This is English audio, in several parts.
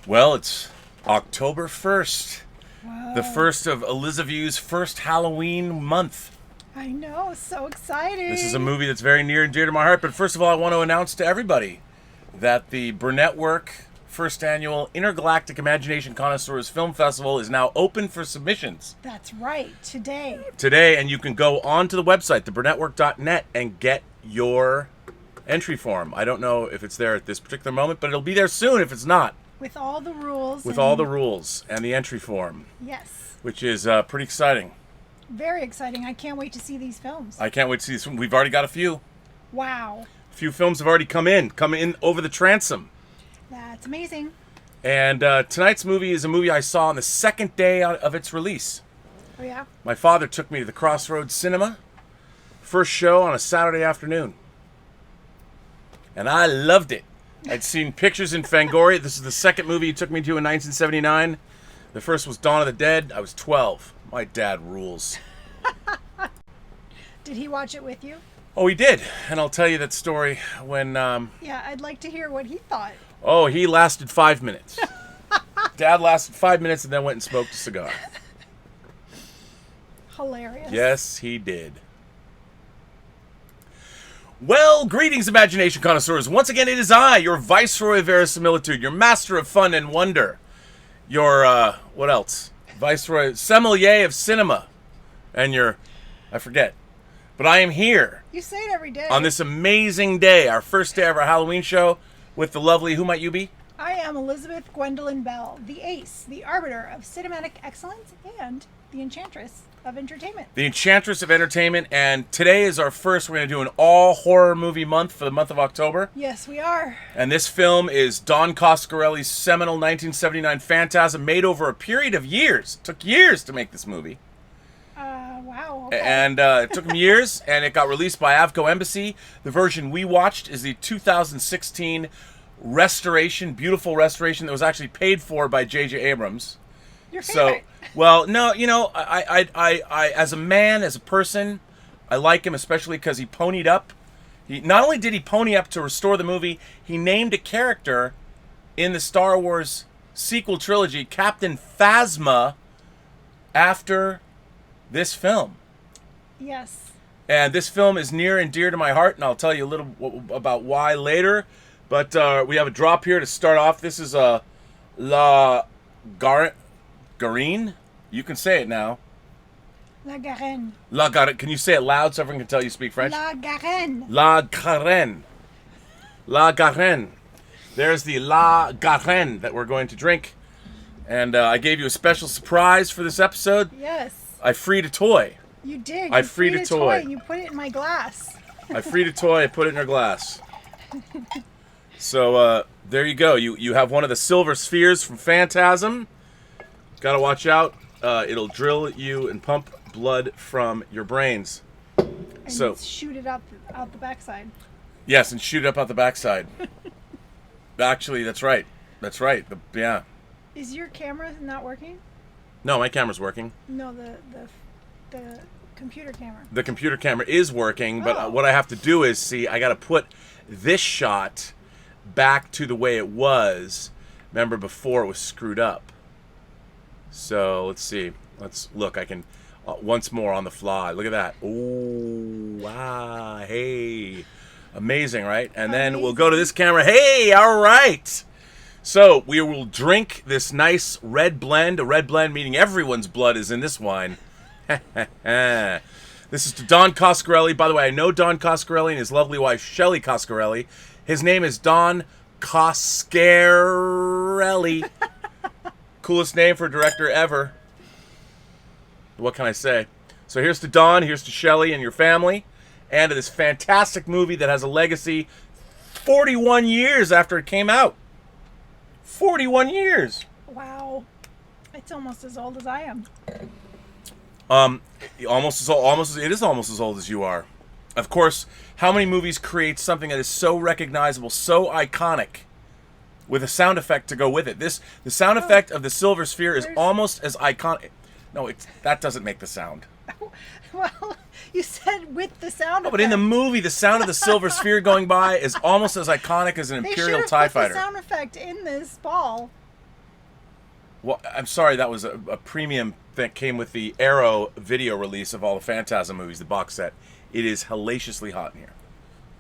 Well, it's October 1st, Wow. the first of Elizabeth's first Halloween month. I know, so exciting. This is a movie that's very near and dear to my heart, but first of all, I want to announce to everybody that the Burnettwork first annual Intergalactic Imagination Connoisseurs Film Festival is now open for submissions. That's right, today. Today, and you can go onto the website, theburnettwork.net, and get your entry form. I don't know if it's there at this particular moment, but it'll be there soon if it's not. With all the rules. With all the rules and the entry form. Yes. Which is pretty exciting. Very exciting. I can't wait to see these films. I can't wait to see this one. We've already got a few. Wow. A few films have already come in over the transom. That's amazing. And tonight's movie is a movie I saw on the second day of its release. Oh, yeah? My father took me to the Crossroads Cinema. First show on a Saturday afternoon. And I loved it. I'd seen pictures in Fangoria. This is the second movie he took me to in 1979. The first was Dawn of the Dead. I was 12. My dad rules. Did he watch it with you? Oh, he did. And I'll tell you that story when... Yeah, I'd like to hear what he thought. Oh, he lasted 5 minutes. Dad lasted 5 minutes and then went and smoked a cigar. Hilarious. Yes, he did. Well, greetings, imagination connoisseurs. Once again, it is I, your Viceroy of Verisimilitude, your Master of Fun and Wonder, your, what else? Viceroy, Sommelier of Cinema, and your, I forget. But I am here You say it every day. on this amazing day, our first day of our Halloween show, with the lovely, who might you be? I am Elizabeth Gwendolyn Bell, the ace, the arbiter of cinematic excellence, and the enchantress of entertainment. The Enchantress of Entertainment, and today is our first, we're going to do an all-horror movie month for the month of October. Yes, we are. And this film is Don Coscarelli's seminal 1979 Phantasm, made over a period of years. It took years to make this movie. Wow. Okay. And it took him years, and it got released by Avco Embassy. The version we watched is the 2016 restoration, beautiful restoration that was actually paid for by J.J. Abrams. Your So, favorite. well, no, you know, I, as a man, as a person, I like him, especially because he ponied up. He not only did he pony up to restore the movie, he named a character in the Star Wars sequel trilogy, Captain Phasma, after this film. Yes. And this film is near and dear to my heart, and I'll tell you a little about why later. But we have a drop here to start off. This is La Garenne. You can say it now. La Garenne. La Garenne. Can you say it loud so everyone can tell you speak French? La Garenne. La Garenne. La Garenne. There's the La Garenne that we're going to drink. And I gave you a special surprise for this episode. Yes. I freed a toy. You did. I You freed a toy. You put it in my glass. I freed a toy. I put it in her glass. So there you go. You have one of the silver spheres from Phantasm. Got to watch out. It'll drill you and pump blood from your brains. And So shoot it out the backside. yes, and shoot it up out the backside. Actually, that's right. That's right. Yeah. Is your camera not working? No, my camera's working. No, the computer camera. The computer camera is working, but Oh. what I have to do is I got to put this shot back to the way it was. Remember, before it was screwed up. So let's see. Let's look. I can once more on the fly. Look at that. Oh, wow. Hey. Amazing, right? And then we'll go to this camera. Hey, all right. So we will drink this nice red blend. A red blend meaning everyone's blood is in this wine. This is to Don Coscarelli. By the way, I know Don Coscarelli and his lovely wife, Shelley Coscarelli. His name is Don Coscarelli. Coolest name for a director ever. What can I say? So here's to Don, here's to Shelley and your family, and to this fantastic movie that has a legacy 41 years after it came out. 41 years. Wow. It's almost as old as I am. It is almost as old as you are. Of course, how many movies create something that is so recognizable, so iconic, with a sound effect to go with it? The sound effect of the silver sphere is almost as iconic. No, that doesn't make the sound. Well, you said with the sound. Oh, but in the movie, the sound of the silver sphere going by is almost as iconic as an Imperial they TIE put fighter. the sound effect in this ball. Well, I'm sorry, that was a premium that came with the Arrow video release of all the Phantasm movies, the box set. It is hellaciously hot in here.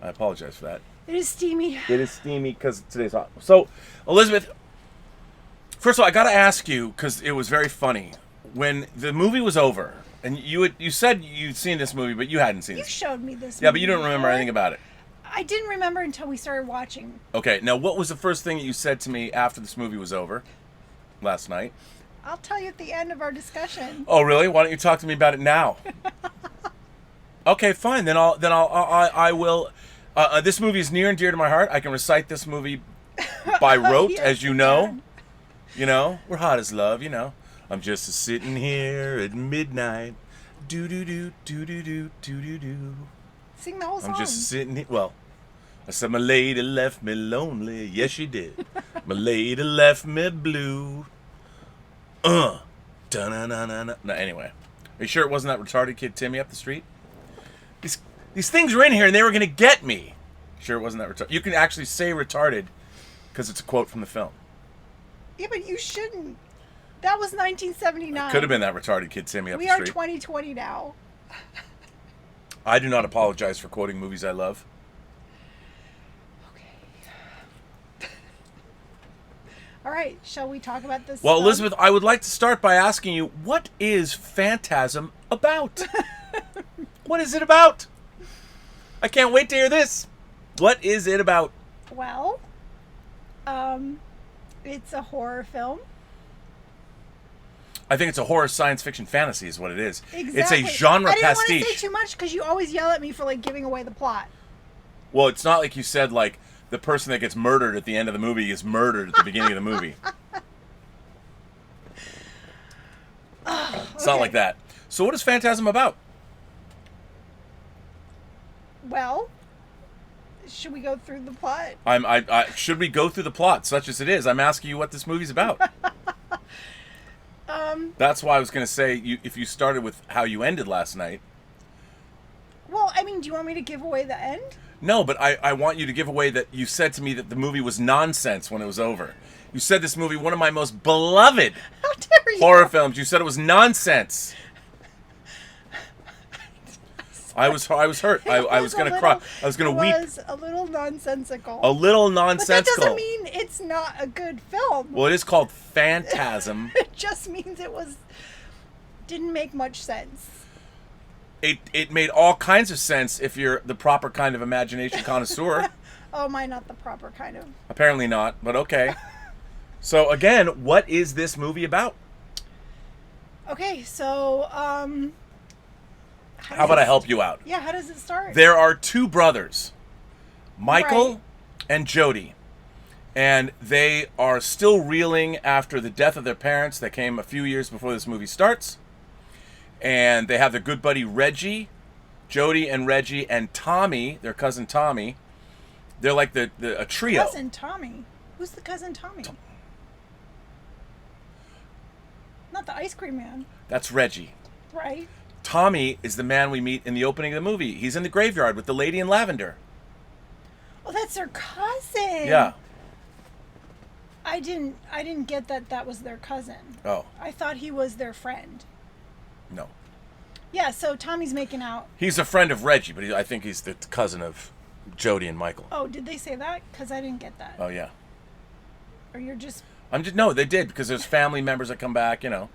I apologize for that. It is steamy. It is steamy because today's hot. So, Elizabeth, first of all, I got to ask you, because it was very funny. When the movie was over, and you said you'd seen this movie, but you hadn't seen it. You showed me this movie. Yeah, but you don't remember anything about it. I didn't remember until we started watching. Okay, now what was the first thing that you said to me after this movie was over last night? I'll tell you at the end of our discussion. Oh, really? Why don't you talk to me about it now? Okay, fine. Then I will. This movie is near and dear to my heart. I can recite this movie by rote, Yes, as you you know. can. You know, we're hot as love. You know, I'm just sitting here at midnight. Do do do do do do do do do. Sing the whole song. I'm just sitting here. Well, I said my lady left me lonely. Yes, she did. My lady left me blue. Da-na-na-na-na. No, anyway, are you sure it wasn't that retarded kid Timmy up the street? These things were in here and they were going to get me. Sure it wasn't that retarded? You can actually say retarded because it's a quote from the film. Yeah, but you shouldn't. That was 1979. Could have been that retarded kid Timmy up We the are street. 2020 now. I do not apologize for quoting movies I love. Okay. All right, shall we talk about this? Well, Elizabeth, I would like to start by asking you, what is Phantasm about? What is it about? I can't wait to hear this. What is it about? Well, it's a horror film. I think it's a horror science fiction fantasy is what it is. Exactly. It's a genre I didn't pastiche. want to say too much because you always yell at me for like giving away the plot. Well, it's not like you said like the person that gets murdered at the end of the movie is murdered at the beginning of the movie. It's not like that. So what is Phantasm about? Well, should we go through the plot? Should we go through the plot, such as it is? I'm asking you what this movie's about. That's why I was going to say, if you started with how you ended last night. Well, I mean, do you want me to give away the end? No, but I want you to give away that you said to me that the movie was nonsense when it was over. You said this movie, one of my most beloved How dare you? horror films, you said it was nonsense. I was hurt. I was going to cry. I was going to weep. It was a little nonsensical. A little But nonsensical. that doesn't mean it's not a good film. Well, it is called Phantasm. It just means didn't make much sense. It made all kinds of sense if you're the proper kind of imagination connoisseur. Oh, am I not the proper kind of? Apparently not, but okay. So again, what is this movie about? Okay, so How about I help you out? Yeah, how does it start? There are two brothers, Michael Right. and Jody, and they are still reeling after the death of their parents that came a few years before this movie starts. And they have their good buddy Reggie, Jody and Reggie, and Tommy, their cousin Tommy. They're like a trio. Cousin Tommy. Who's the cousin Tommy? Not the ice cream man, That's Reggie. right? Tommy is the man we meet in the opening of the movie. He's in the graveyard with the lady in lavender. Oh, that's their cousin. Yeah. I didn't get that was their cousin. Oh, I thought he was their friend. no. Yeah, so Tommy's making out. He's a friend of Reggie, but I think he's the cousin of Jody and Michael. Oh, did they say that? Because I didn't get that. Oh, yeah. Or you're just... No, they did, because there's family members that come back, you know.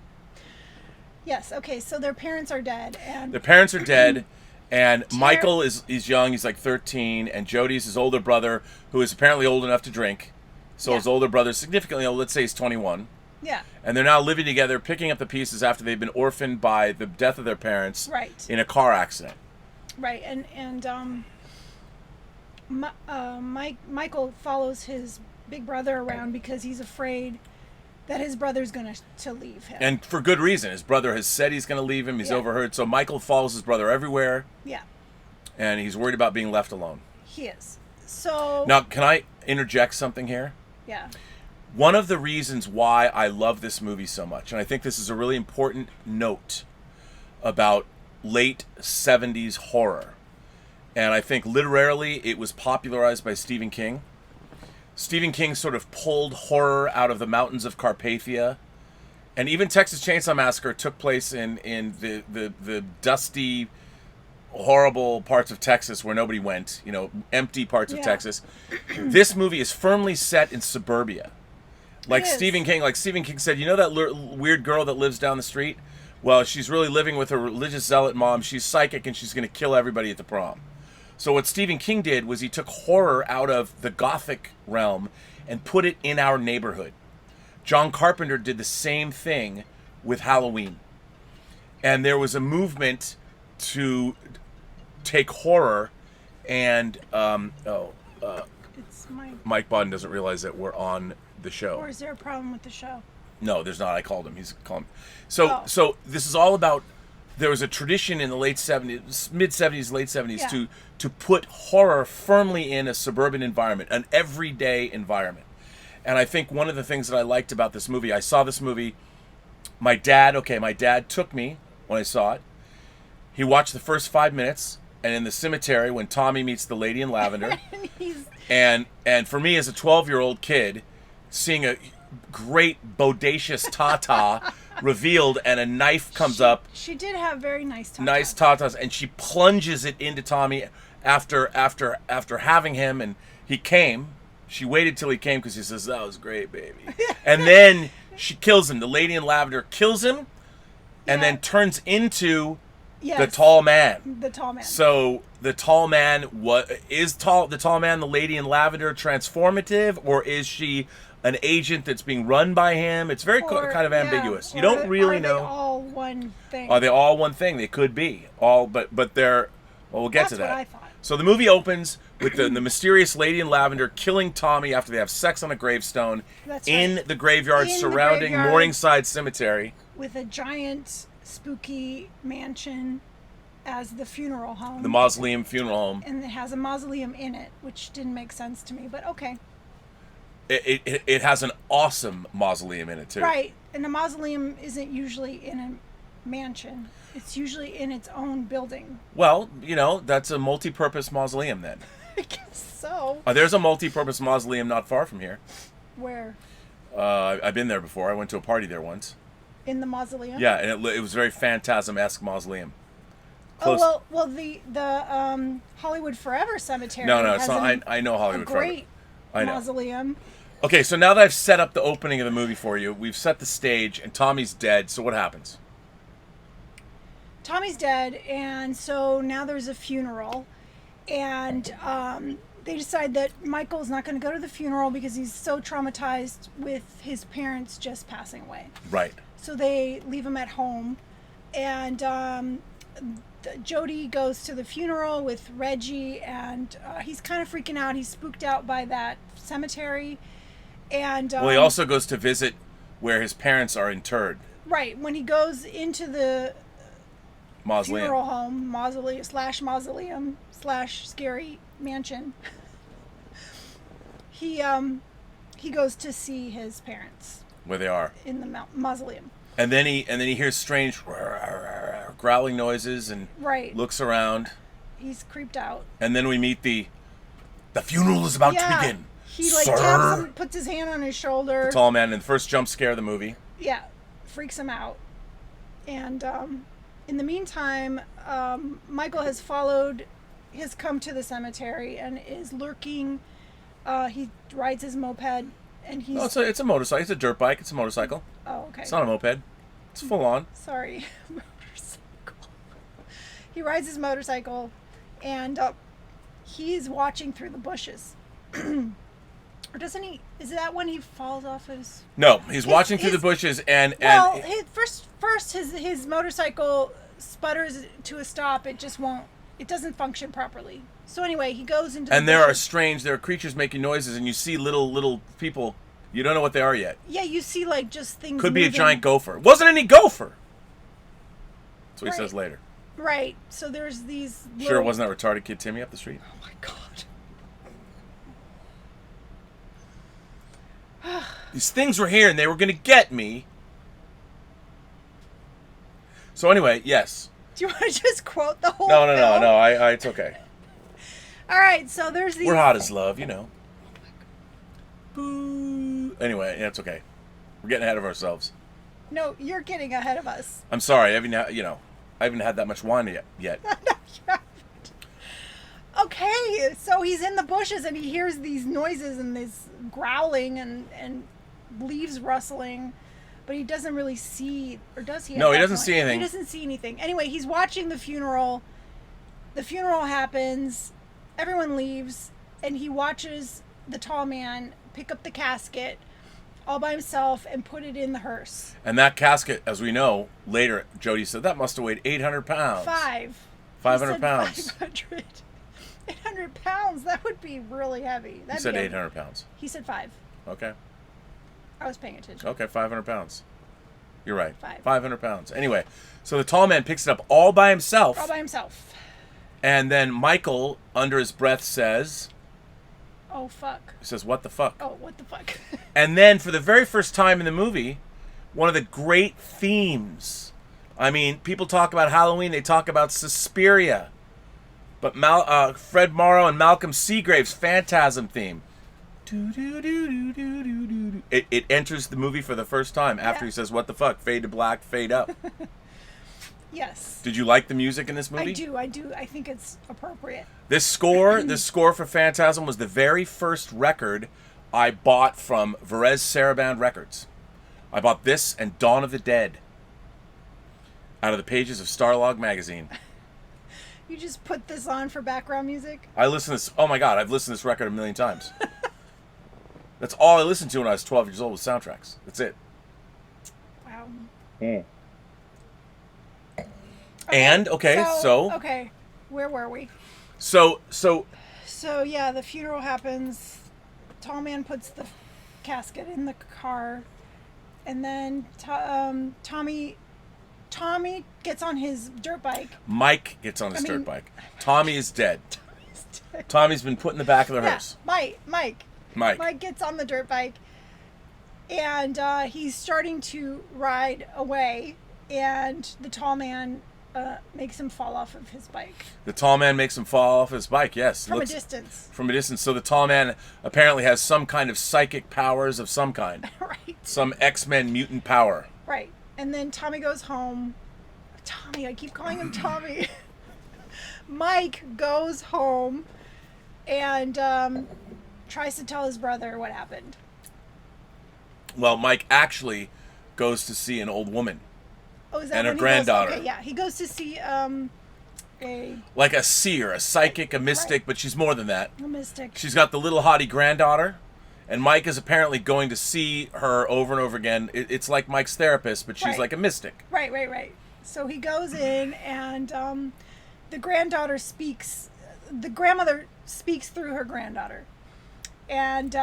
Yes, okay, so their parents are dead, and... Their parents are dead, and Michael is young, he's like 13, and Jody's his older brother, who is apparently old enough to drink. So his older brother's significantly old, let's say he's 21. Yeah. And they're now living together, picking up the pieces after they've been orphaned by the death of their parents Right. in a car accident. Right, Michael follows his big brother around because he's afraid that his brother's going to leave him. And for good reason. His brother has said he's going to leave him. He's overheard. So Michael follows his brother everywhere. Yeah, And he's worried about being left alone. he is. So... Now, can I interject something here? Yeah. One of the reasons why I love this movie so much, and I think this is a really important note about late 70s horror, and I think literarily it was popularized by Stephen King. Stephen King sort of pulled horror out of the mountains of Carpathia And even Texas Chainsaw Massacre took place in the dusty, horrible parts of Texas where nobody went, empty parts of Texas. This movie is firmly set in suburbia. Like Stephen King said, that weird girl that lives down the street? Well, she's really living with her religious zealot mom. She's psychic and she's going to kill everybody at the prom. So what Stephen King did was he took horror out of the Gothic realm and put it in our neighborhood. John Carpenter did the same thing with Halloween. And there was a movement to take horror and It's Mike Bodden doesn't realize that we're on the show. Or is there a problem with the show? No, there's not. I called him. He's calling. So this is all about. There was a tradition in the late 70s, mid 70s, late 70s to put horror firmly in a suburban environment, an everyday environment. And I think one of the things that I liked about this movie, I saw this movie. My dad took me when I saw it. He watched the first 5 minutes, and in the cemetery when Tommy meets the lady in lavender, and for me as a 12-year-old kid, seeing a great bodacious tata revealed and a knife comes up. She did have very nice tatas. Nice tatas, and she plunges it into Tommy after having him, and he came. She waited till he came because he says, "That was great, baby." And then she kills him. The lady in lavender kills him, and then turns into the tall man. The tall man. So the tall man, the tall man, the lady in lavender, transformative, or is she an agent that's being run by him? It's very kind of ambiguous. You don't really know. Are they all one thing? Are they all one thing? They could be all, but they're. Well, we'll get to that. That's what I thought. So the movie opens with the mysterious lady in lavender killing Tommy after they have sex on a gravestone in the graveyard surrounding Morningside Cemetery. With a giant spooky mansion as the funeral home. The mausoleum funeral home. And it has a mausoleum in it, which didn't make sense to me, but okay. It has an awesome mausoleum in it, too. Right. And a mausoleum isn't usually in a mansion. It's usually in its own building. Well, that's a multi-purpose mausoleum then. I guess so. There's a multi-purpose mausoleum not far from here. Where? I've been there before. I went to a party there once. In the mausoleum? Yeah, and it was very Phantasm-esque mausoleum. Close. Well, the Hollywood Forever Cemetery. No, it's not. I know Hollywood Forever. Great mausoleum. Okay, so now that I've set up the opening of the movie for you, we've set the stage, and Tommy's dead. So what happens? Tommy's dead, and so now there's a funeral, and they decide that Michael's not going to go to the funeral because he's so traumatized with his parents just passing away. Right. So they leave him at home, and Jody goes to the funeral with Reggie, and he's kind of freaking out. He's spooked out by that cemetery, and he also goes to visit where his parents are interred. Right. When he goes into the mausoleum. Funeral home, mausoleum / scary mansion. He goes to see his parents. Where they are. In the mausoleum. And then he hears strange growling noises and looks around. He's creeped out. And then we meet the funeral is about to begin. He taps him, puts his hand on his shoulder. The tall man in the first jump scare of the movie. Yeah, freaks him out. And in the meantime, Michael has come to the cemetery and is lurking. He rides his moped, and he's... No, it's a motorcycle. It's a dirt bike. It's a motorcycle. Oh, okay. It's not a moped. It's full on. Sorry. Motorcycle. He rides his motorcycle, and he's watching through the bushes. Or doesn't he? Is that when he falls off his... No, he's watching through the bushes and... Well, first his motorcycle sputters to a stop. It just won't... It doesn't function properly. So anyway, he goes into the bushes. There are creatures making noises, and you see little people. You don't know what they are yet. Yeah, you see just things Could moving. Be a giant gopher. Wasn't any gopher! That's what he says later. Right. So there's these Sure it wasn't that retarded kid Timmy up the street? Oh my God. These things were here and they were going to get me. So anyway, yes. Do you want to just quote the whole No. It's okay. All right, so there's these... We're hot as love, Boo. Anyway, yeah, it's okay. We're getting ahead of ourselves. No, you're getting ahead of us. I'm sorry. I haven't had that much wine yet. Okay, so he's in the bushes and he hears these noises and this growling and leaves rustling, but he doesn't really see, or does he? No, he doesn't see anything. He doesn't see anything. Anyway, he's watching the funeral. The funeral happens, everyone leaves, and he watches the tall man pick up the casket all by himself and put it in the hearse. And that casket, as we know, later, Jody said, that must have weighed 800 pounds. 500 pounds. 500. 800 pounds, that would be really heavy. He said 800 pounds. He said 5. Okay. I was paying attention. Okay, 500 pounds. You're right. 500 pounds. Anyway, so the tall man picks it up all by himself. All by himself. And then Michael, under his breath, says... Oh, fuck. He says, what the fuck? Oh, what the fuck? And then, for the very first time in the movie, one of the great themes. I mean, people talk about Halloween, they talk about Suspiria. But Fred Morrow and Malcolm Seagrave's Phantasm theme. It enters the movie for the first time after he says, what the fuck? Fade to black, fade up. Yes. Did you like the music in this movie? I do. I think it's appropriate. This score for Phantasm was the very first record I bought from Varese Sarabande Records. I bought this and Dawn of the Dead out of the pages of Starlog magazine. You just put this on for background music? I listen to this. Oh my God, I've listened to this record a million times. That's all I listened to when I was 12 years old was soundtracks. That's it. Wow. Mm. And okay, where were we? So yeah, the funeral happens. Tall man puts the casket in the car, and then Tommy gets on his dirt bike. Mike gets on his dirt bike. Tommy is dead. Tommy's been put in the back of the hearse. Mike gets on the dirt bike, and he's starting to ride away, and the tall man makes him fall off of his bike. The tall man makes him fall off his bike, yes. From a distance. From a distance. So the tall man apparently has some kind of psychic powers of some kind. Right. Some X-Men mutant power. Right. And then Tommy goes home. Tommy, I keep calling him Tommy. Mike goes home and tries to tell his brother what happened. Well, Mike actually goes to see an old woman. Oh, is that and when her granddaughter. Okay, yeah, he goes to see like a seer, a psychic, a mystic, but she's more than that. A mystic. She's got the little haughty granddaughter, and Mike is apparently going to see her over and over again. It's like Mike's therapist, but she's like a mystic. Right. So he goes in, and the granddaughter speaks. The grandmother speaks through her granddaughter, and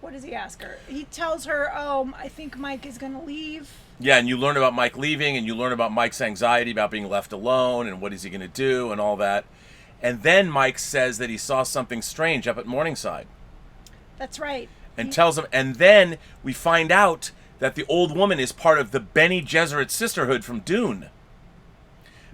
what does he ask her? He tells her, I think Mike is going to leave. Yeah, and you learn about Mike leaving, and you learn about Mike's anxiety about being left alone, and what is he going to do, and all that. And then Mike says that he saw something strange up at Morningside. That's right. And tells him, and then we find out that the old woman is part of the Bene Gesserit sisterhood from Dune.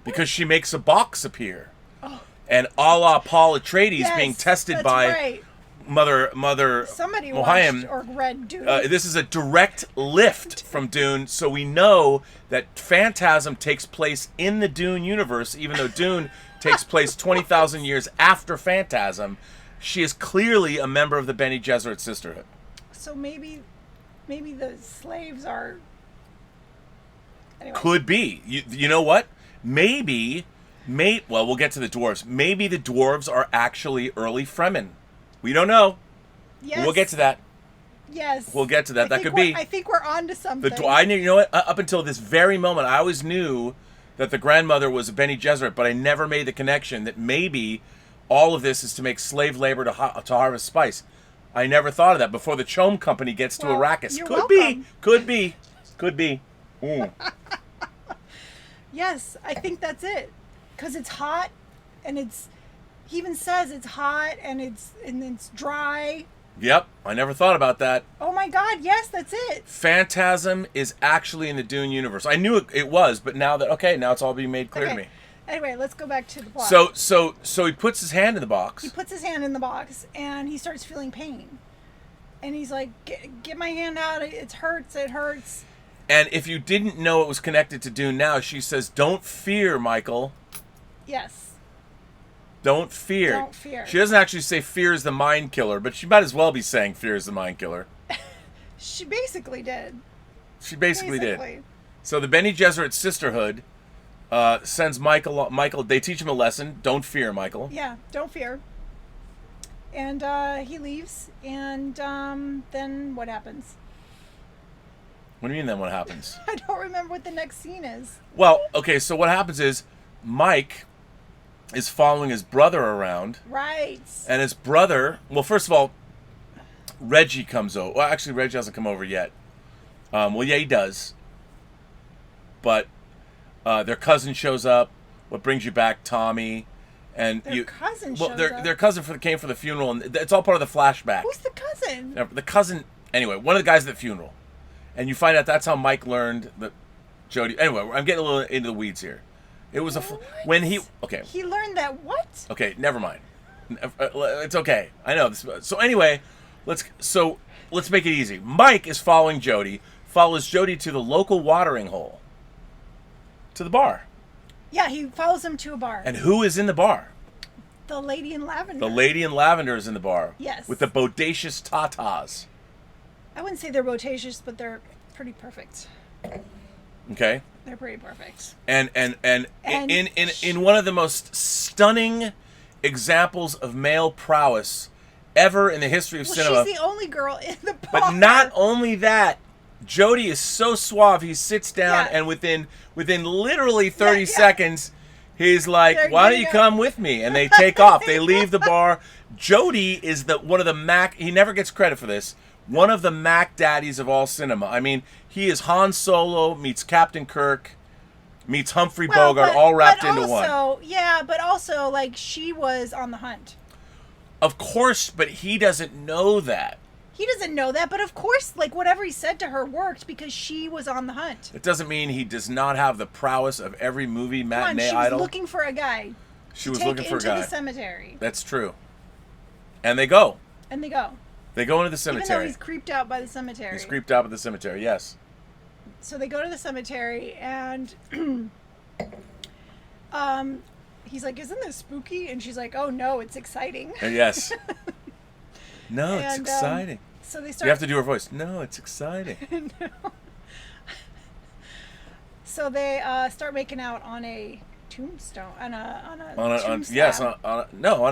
Because she makes a box appear. Oh. And a la Paul Atreides being tested by Mother somebody Mohayim. watched or read Dune. This is a direct lift from Dune, so we know that Phantasm takes place in the Dune universe, even though Dune takes place 20,000 years after Phantasm. She is clearly a member of the Bene Gesserit sisterhood. So maybe the slaves are... Anyway. Could be. You know what? Maybe, well, we'll get to the dwarves. Maybe the dwarves are actually early Fremen. We don't know. Yes. We'll get to that. Yes. We'll get to that. That could be. I think we're on to something. You know what? Up until this very moment, I always knew that the grandmother was a Bene Gesserit, but I never made the connection that maybe all of this is to make slave labor to harvest spice. I never thought of that before the Chome Company gets to Arrakis. Could be. Mm. Yes, I think that's it. Because it's hot, and he even says it's hot, and it's dry. Yep, I never thought about that. Oh my God, yes, that's it. Phantasm is actually in the Dune universe. I knew it was, but now it's all being made clear to me. Anyway, let's go back to the plot. So he puts his hand in the box. He puts his hand in the box, and he starts feeling pain. And he's like, get my hand out, it hurts. And if you didn't know it was connected to Dune now, she says, "Don't fear, Michael. Yes. Don't fear." Don't fear. She doesn't actually say fear is the mind killer, but she might as well be saying fear is the mind killer. She basically did. She basically did. So the Bene Gesserit Sisterhood sends Michael. They teach him a lesson. Don't fear, Michael. Yeah, don't fear. And he leaves, and then what happens? What do you mean then what happens? I don't remember what the next scene is. Well, okay, so what happens is Mike is following his brother around. Right. And his brother, well, first of all, Reggie comes over. Well, actually, Reggie hasn't come over yet. Well, yeah, he does. But their cousin shows up. What brings you back, Tommy? And their cousin shows up? Their cousin came for the funeral, and it's all part of the flashback. Who's the cousin? The cousin, anyway, one of the guys at the funeral. And you find out that's how Mike learned that Jody... Anyway, I'm getting a little into the weeds here. It was when he... Okay. He learned that what? Okay, never mind. It's okay. I know this. So anyway, let's make it easy. Mike is following Jody, follows Jody to the local watering hole. To the bar. Yeah, he follows him to a bar. And who is in the bar? The lady in lavender. The lady in lavender is in the bar. Yes. With the bodacious tatas. I wouldn't say they're bodacious, but they're pretty perfect. Okay. They're pretty perfect. And in one of the most stunning examples of male prowess ever in the history of cinema. She's the only girl in the bar. But not only that, Jody is so suave. He sits down, and within literally 30 seconds, he's like, "Why don't you come with me?" And they take off. They leave the bar. Jody is one of the Mac. He never gets credit for this. One of the Mac daddies of all cinema. I mean, he is Han Solo meets Captain Kirk meets Humphrey Bogart, all wrapped into one. Yeah, but also, like, she was on the hunt. Of course, but he doesn't know that. He doesn't know that, but of course, like, whatever he said to her worked because she was on the hunt. It doesn't mean he does not have the prowess of every movie matinee idol. She was looking for a guy. She was looking for a guy. Into the cemetery. That's true. And they go. And they go. They go into the cemetery. Even though he's creeped out by the cemetery. He's creeped out by the cemetery, yes. So they go to the cemetery, and he's like, "Isn't this spooky?" And she's like, "Oh no, it's exciting." Yes. No, it's exciting. So they start. You have to do her voice. No, it's exciting. No. So they start making out on a tombstone. On a tombstone. Yes, on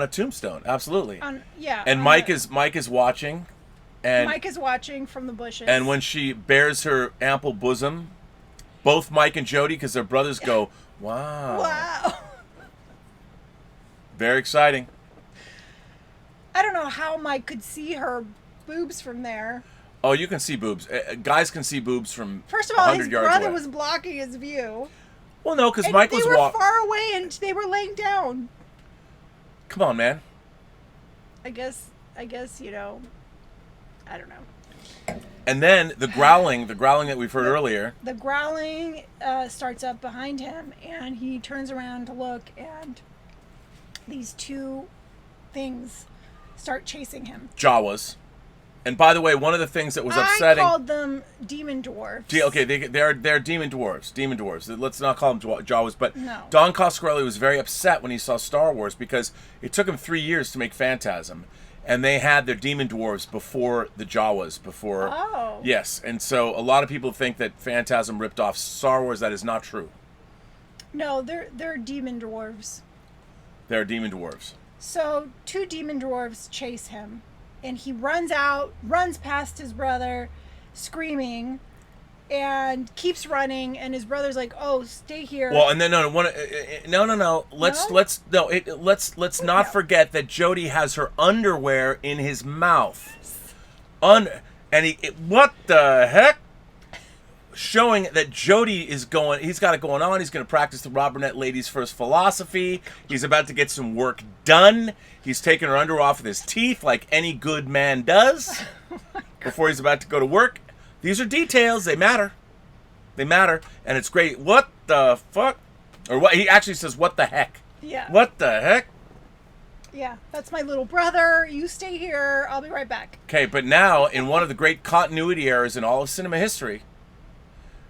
a tombstone. Absolutely. Yeah. And Mike is watching. And Mike is watching from the bushes. And when she bares her ample bosom, both Mike and Jody, because they're brothers, go, "Wow." Wow. Very exciting. I don't know how Mike could see her boobs from there. Oh, you can see boobs. Guys can see boobs from 100 yards away. First of all, his brother was blocking his view. Well, no, because Mike was walking. They were far away, and they were laying down. Come on, man. I guess, you know, I don't know. And then the growling that we've heard earlier. The growling starts up behind him, and he turns around to look, and these two things start chasing him. Jawas. And by the way, one of the things that was upsetting... I called them demon dwarves. Okay, they're demon dwarves. Demon dwarves. Let's not call them Jawas. But no. Don Coscarelli was very upset when he saw Star Wars because it took him 3 years to make Phantasm. And they had their demon dwarves before the Jawas. Oh. Yes. And so a lot of people think that Phantasm ripped off Star Wars. That is not true. No, they're demon dwarves. They're demon dwarves. So two demon dwarves chase him. And he runs past his brother, screaming, and keeps running. And his brother's like, "Oh, stay here." Well, and then no. Let's not forget that Jody has her underwear in his mouth. What the heck? Showing that Jody he's got it going on. He's going to practice the Rob Burnett Ladies First philosophy. He's about to get some work done. He's taking her underwear off with his teeth like any good man does before he's about to go to work. These are details. They matter. They matter. And it's great. What the fuck? Or what? He actually says, "What the heck?" Yeah. What the heck? Yeah, that's my little brother. You stay here. I'll be right back. Okay, but now, in one of the great continuity errors in all of cinema history,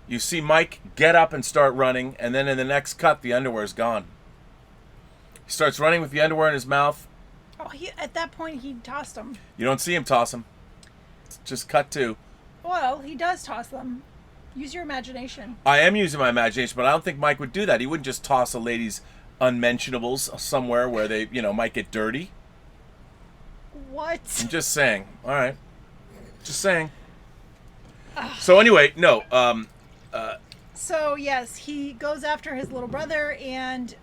You see Mike get up and start running, and then in the next cut, the underwear's gone. He starts running with the underwear in his mouth. Oh, at that point, he tossed them. You don't see him toss them. It's just cut to. Well, he does toss them. Use your imagination. I am using my imagination, but I don't think Mike would do that. He wouldn't just toss a lady's unmentionables somewhere where they, might get dirty. What? I'm just saying. All right. Just saying. So anyway, no. So, yes, he goes after his little brother and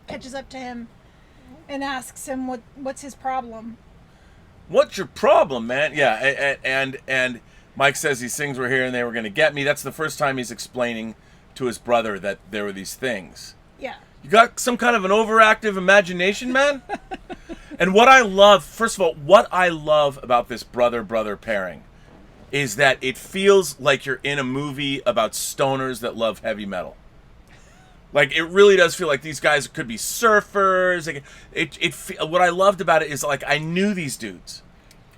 catches up to him and asks him what's his problem. What's your problem, man? Yeah, and Mike says these things were here and they were going to get me. That's the first time he's explaining to his brother that there were these things. Yeah. You got some kind of an overactive imagination, man? And what I love, first of all, what I love about this brother-brother pairing is that it feels like you're in a movie about stoners that love heavy metal. Like, it really does feel like these guys could be surfers. Like, what I loved about it is, like, I knew these dudes.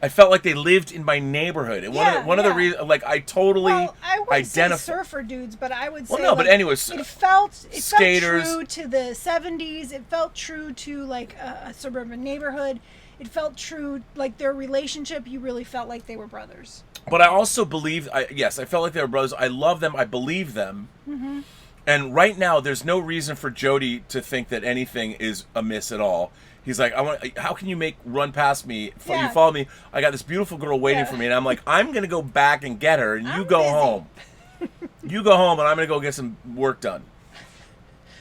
I felt like they lived in my neighborhood. And one of the reasons, like, I totally I would say surfer dudes, but I would say, well, no, but anyways, it felt skaters. true to the 70s. It felt true to, like, a suburban neighborhood. It felt true, like, their relationship, you really felt like they were brothers. But I also believe, I felt like they were brothers. I love them. I believe them. Mm-hmm. And right now, there's no reason for Jody to think that anything is amiss at all. He's like, how can you run past me? Yeah. You follow me. I got this beautiful girl waiting for me. And I'm like, I'm going to go back and get her. And you go home. You go home and I'm going to go get some work done.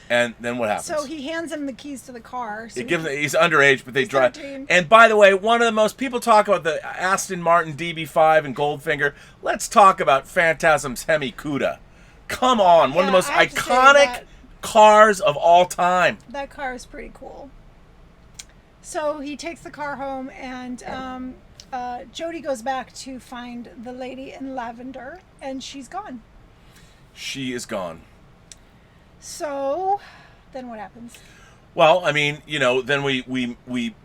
And then what happens? So he hands him the keys to the car. So he's underage, but they drive. 13. And by the way, one of the most, people talk about the Aston Martin DB5 and Goldfinger. Let's talk about Phantasm's Hemi Cuda. Come on, one of the most iconic cars of all time. That car is pretty cool. So he takes the car home, and Jody goes back to find the lady in lavender, and she's gone. She is gone. So then what happens? Well, I mean, then we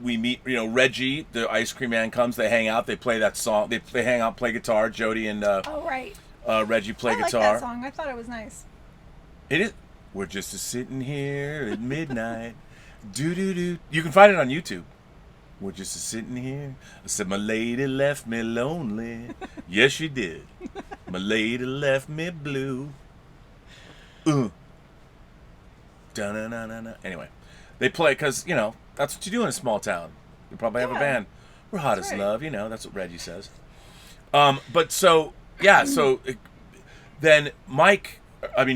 meet, Reggie, the ice cream man, comes. They hang out. They play that song. They hang out, play guitar. Jody and right. Reggie play guitar. I like that song. I thought it was nice. It is. We're just sitting here at midnight. Do. You can find it on YouTube. We're just sitting here. I said, my lady left me lonely. Yes, she did. My lady left me blue. Da-na-na-na-na. Anyway, they play because, that's what you do in a small town. You probably have a band. We're hot as love. That's what Reggie says. But so... Yeah, so then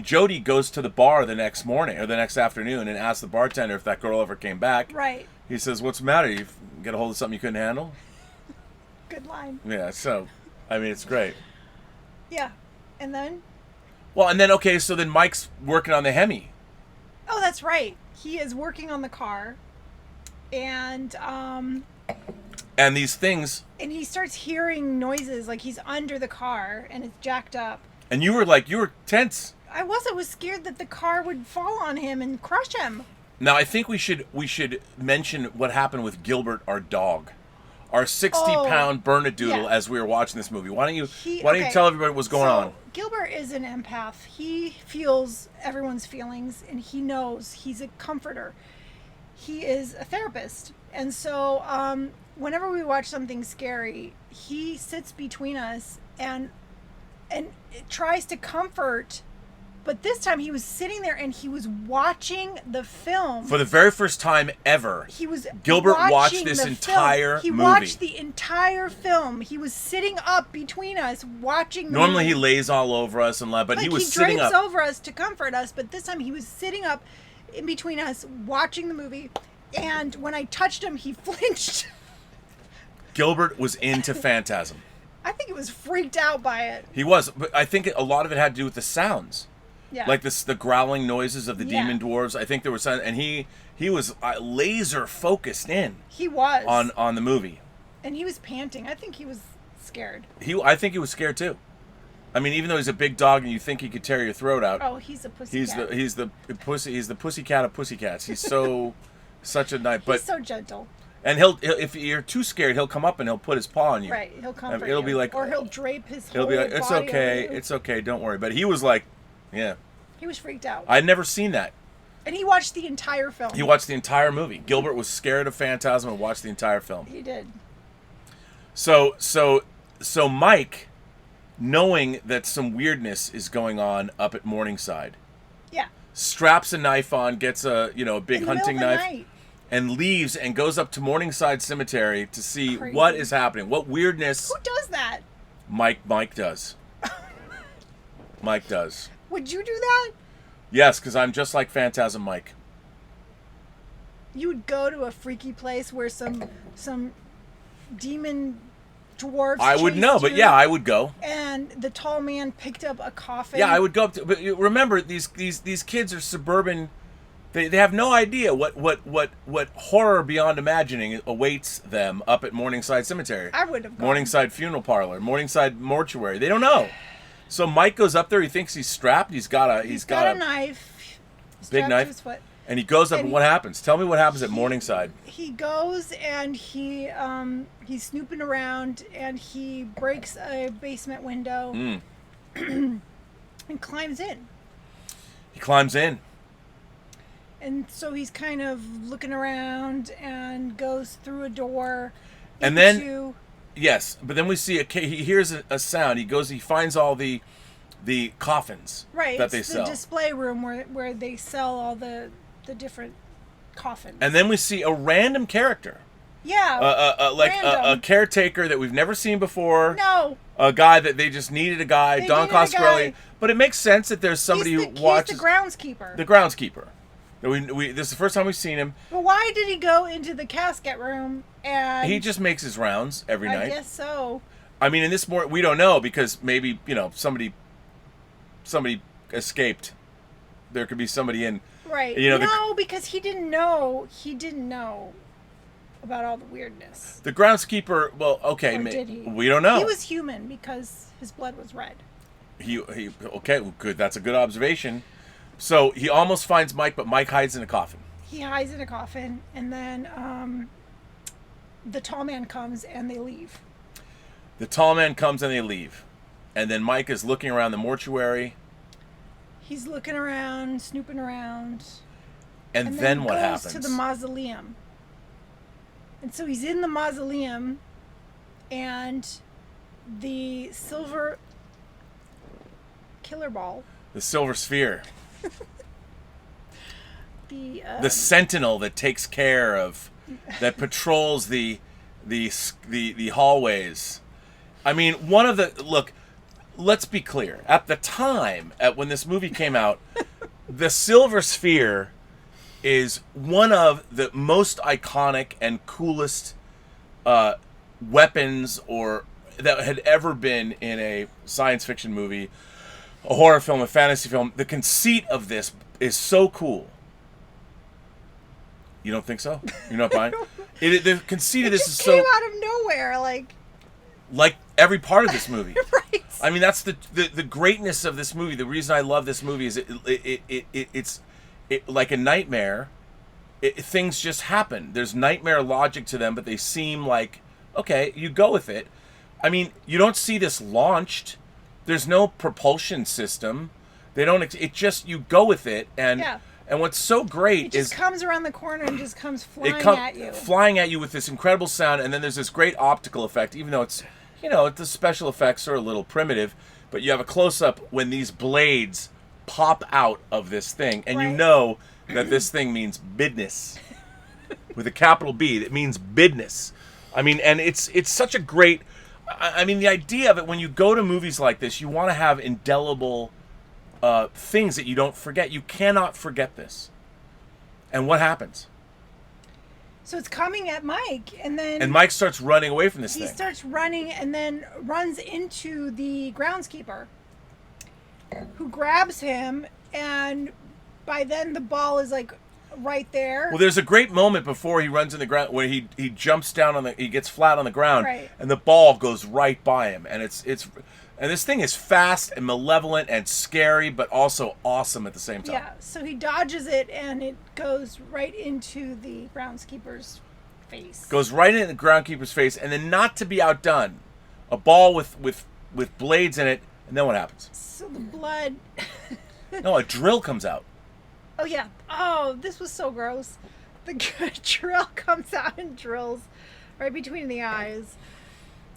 Jody goes to the bar the next morning or the next afternoon and asks the bartender if that girl ever came back. Right. He says, what's the matter? You get a hold of something you couldn't handle? Good line. Yeah, so, it's great. Yeah. And then? Well, and then, okay, so then Mike's working on the Hemi. Oh, that's right. He is working on the car. And these things... And he starts hearing noises, like he's under the car, and it's jacked up. And you were tense. I was scared that the car would fall on him and crush him. Now, I think we should mention what happened with Gilbert, our dog. Our 60-pound Burnettdoodle as we were watching this movie. Why don't you tell everybody what's going on? Gilbert is an empath. He feels everyone's feelings, and he knows. He's a comforter. He is a therapist. And so whenever we watch something scary, he sits between us and tries to comfort. But this time he was sitting there and he was watching the film. For the very first time ever, Gilbert watched this entire movie. He watched the entire film. He was sitting up between us watching the Normally movie. he lays all over us and but he was sitting up. He drapes over us to comfort us, but this time he was sitting up in between us watching the movie. And when I touched him, he flinched. Gilbert was into Phantasm. I think he was freaked out by it. He was, but I think a lot of it had to do with the sounds. Yeah. Like the growling noises of the demon dwarves. I think there was some, and he was laser focused in. He was on the movie. And he was panting. I think he was scared. I think he was scared too. I mean, even though he's a big dog and you think he could tear your throat out. Oh, he's a pussycat. He's the pussycat of pussycats. He's such a nice. He's so gentle. And if you're too scared, he'll come up and he'll put his paw on you. Right, he'll comfort It'll you. be like, or he'll drape his he'll whole be like, it's body okay, over you. it's okay, don't worry. But he was like, yeah. He was freaked out. I'd never seen that. And he watched the entire film. He watched the entire movie. Gilbert was scared of Phantasm and watched the entire film. He did. So Mike, knowing that some weirdness is going on up at Morningside, Yeah. straps a knife on, gets a big In the hunting middle of the knife, night. and leaves and goes up to Morningside Cemetery to see Crazy. what is happening. What weirdness Who does that? Mike does. Mike does. Would you do that? Yes, because I'm just like Phantasm Mike. You would go to a freaky place where some demon dwarfs I would chased know, but you, yeah, I would go. and the tall man picked up a coffin. Yeah, I would go up to. But remember, these kids are suburban. They have no idea what horror beyond imagining awaits them up at Morningside Cemetery. I would have gone. Morningside Funeral Parlor, Morningside Mortuary. They don't know. So Mike goes up there. He thinks he's strapped. He's got a knife. big strapped knife. to his foot. And he goes up, And and what happens? Tell me what happens at Morningside. He goes and he's snooping around and he breaks a basement window and climbs in. He climbs in. And so he's kind of looking around and goes through a door. And then into- yes, but then we see he hears a sound. He finds all the coffins right, that they it's sell. the display room where they sell all the different coffins. And then we see a random character. Yeah. Like a random. caretaker that we've never seen before. No. A guy that they just needed a guy, They Don needed a Coscarelli. guy. But it makes sense that there's somebody he's who the watches groundskeeper. the groundskeeper. This is the first time we've seen him. But why did he go into the casket room and He just makes his rounds every I night. guess so. I mean, in this we don't know because maybe somebody escaped. There could be somebody in. Right. No, because he didn't know. He didn't know about all the weirdness. The groundskeeper. Well, okay, Or did he? We don't know. He was human because his blood was red. He okay. Well, good. That's a good observation. So he almost finds Mike, but Mike hides in a coffin. He hides in a coffin, and then the tall man comes, and they leave. The tall man comes and they leave, and then Mike is looking around the mortuary. He's looking around, snooping around. And then what goes happens? to the mausoleum. And so he's in the mausoleum, and the silver killer ball, The silver sphere. the Sentinel that takes care of, that patrols the hallways. I mean, let's be clear. At the time, when this movie came out, the silver sphere is one of the most iconic and coolest weapons that had ever been in a science fiction movie, a horror film, a fantasy film. The conceit of this is so cool. You don't think so? You're not buying? The conceit of this is so... It came out of nowhere, like every part of this movie. Right. I mean, that's the greatness of this movie. The reason I love this movie is it's like a nightmare. Things just happen. There's nightmare logic to them, but they seem like, okay, you go with it. I mean, you don't see this launched. There's no propulsion system. They don't. It just, you go with it, and Yeah. and what's so great It just is comes around the corner and just comes flying at you. flying at you with this incredible sound, and then there's this great optical effect. Even though it's, the special effects are a little primitive, but you have a close up when these blades pop out of this thing, and you Right. know that this thing means business with a capital B. It means business. I mean, and it's such a great. I mean, the idea of it, when you go to movies like this, you want to have indelible things that you don't forget. You cannot forget this. And what happens? So it's coming at Mike, and then And Mike starts running away from this he thing. starts running and then runs into the groundskeeper, who grabs him, and by then the ball is right there. Well, there's a great moment before he runs in the ground where he jumps down he gets flat on the ground, Right. and the ball goes right by him, and and this thing is fast and malevolent and scary, but also awesome at the same time. Yeah, so he dodges it, and it goes right into the groundskeeper's face. Goes right in the groundskeeper's face, and then, not to be outdone, a ball with blades in it, and then what happens? So the blood... No, a drill comes out. Oh, yeah. Oh, this was so gross. The drill comes out and drills right between the eyes.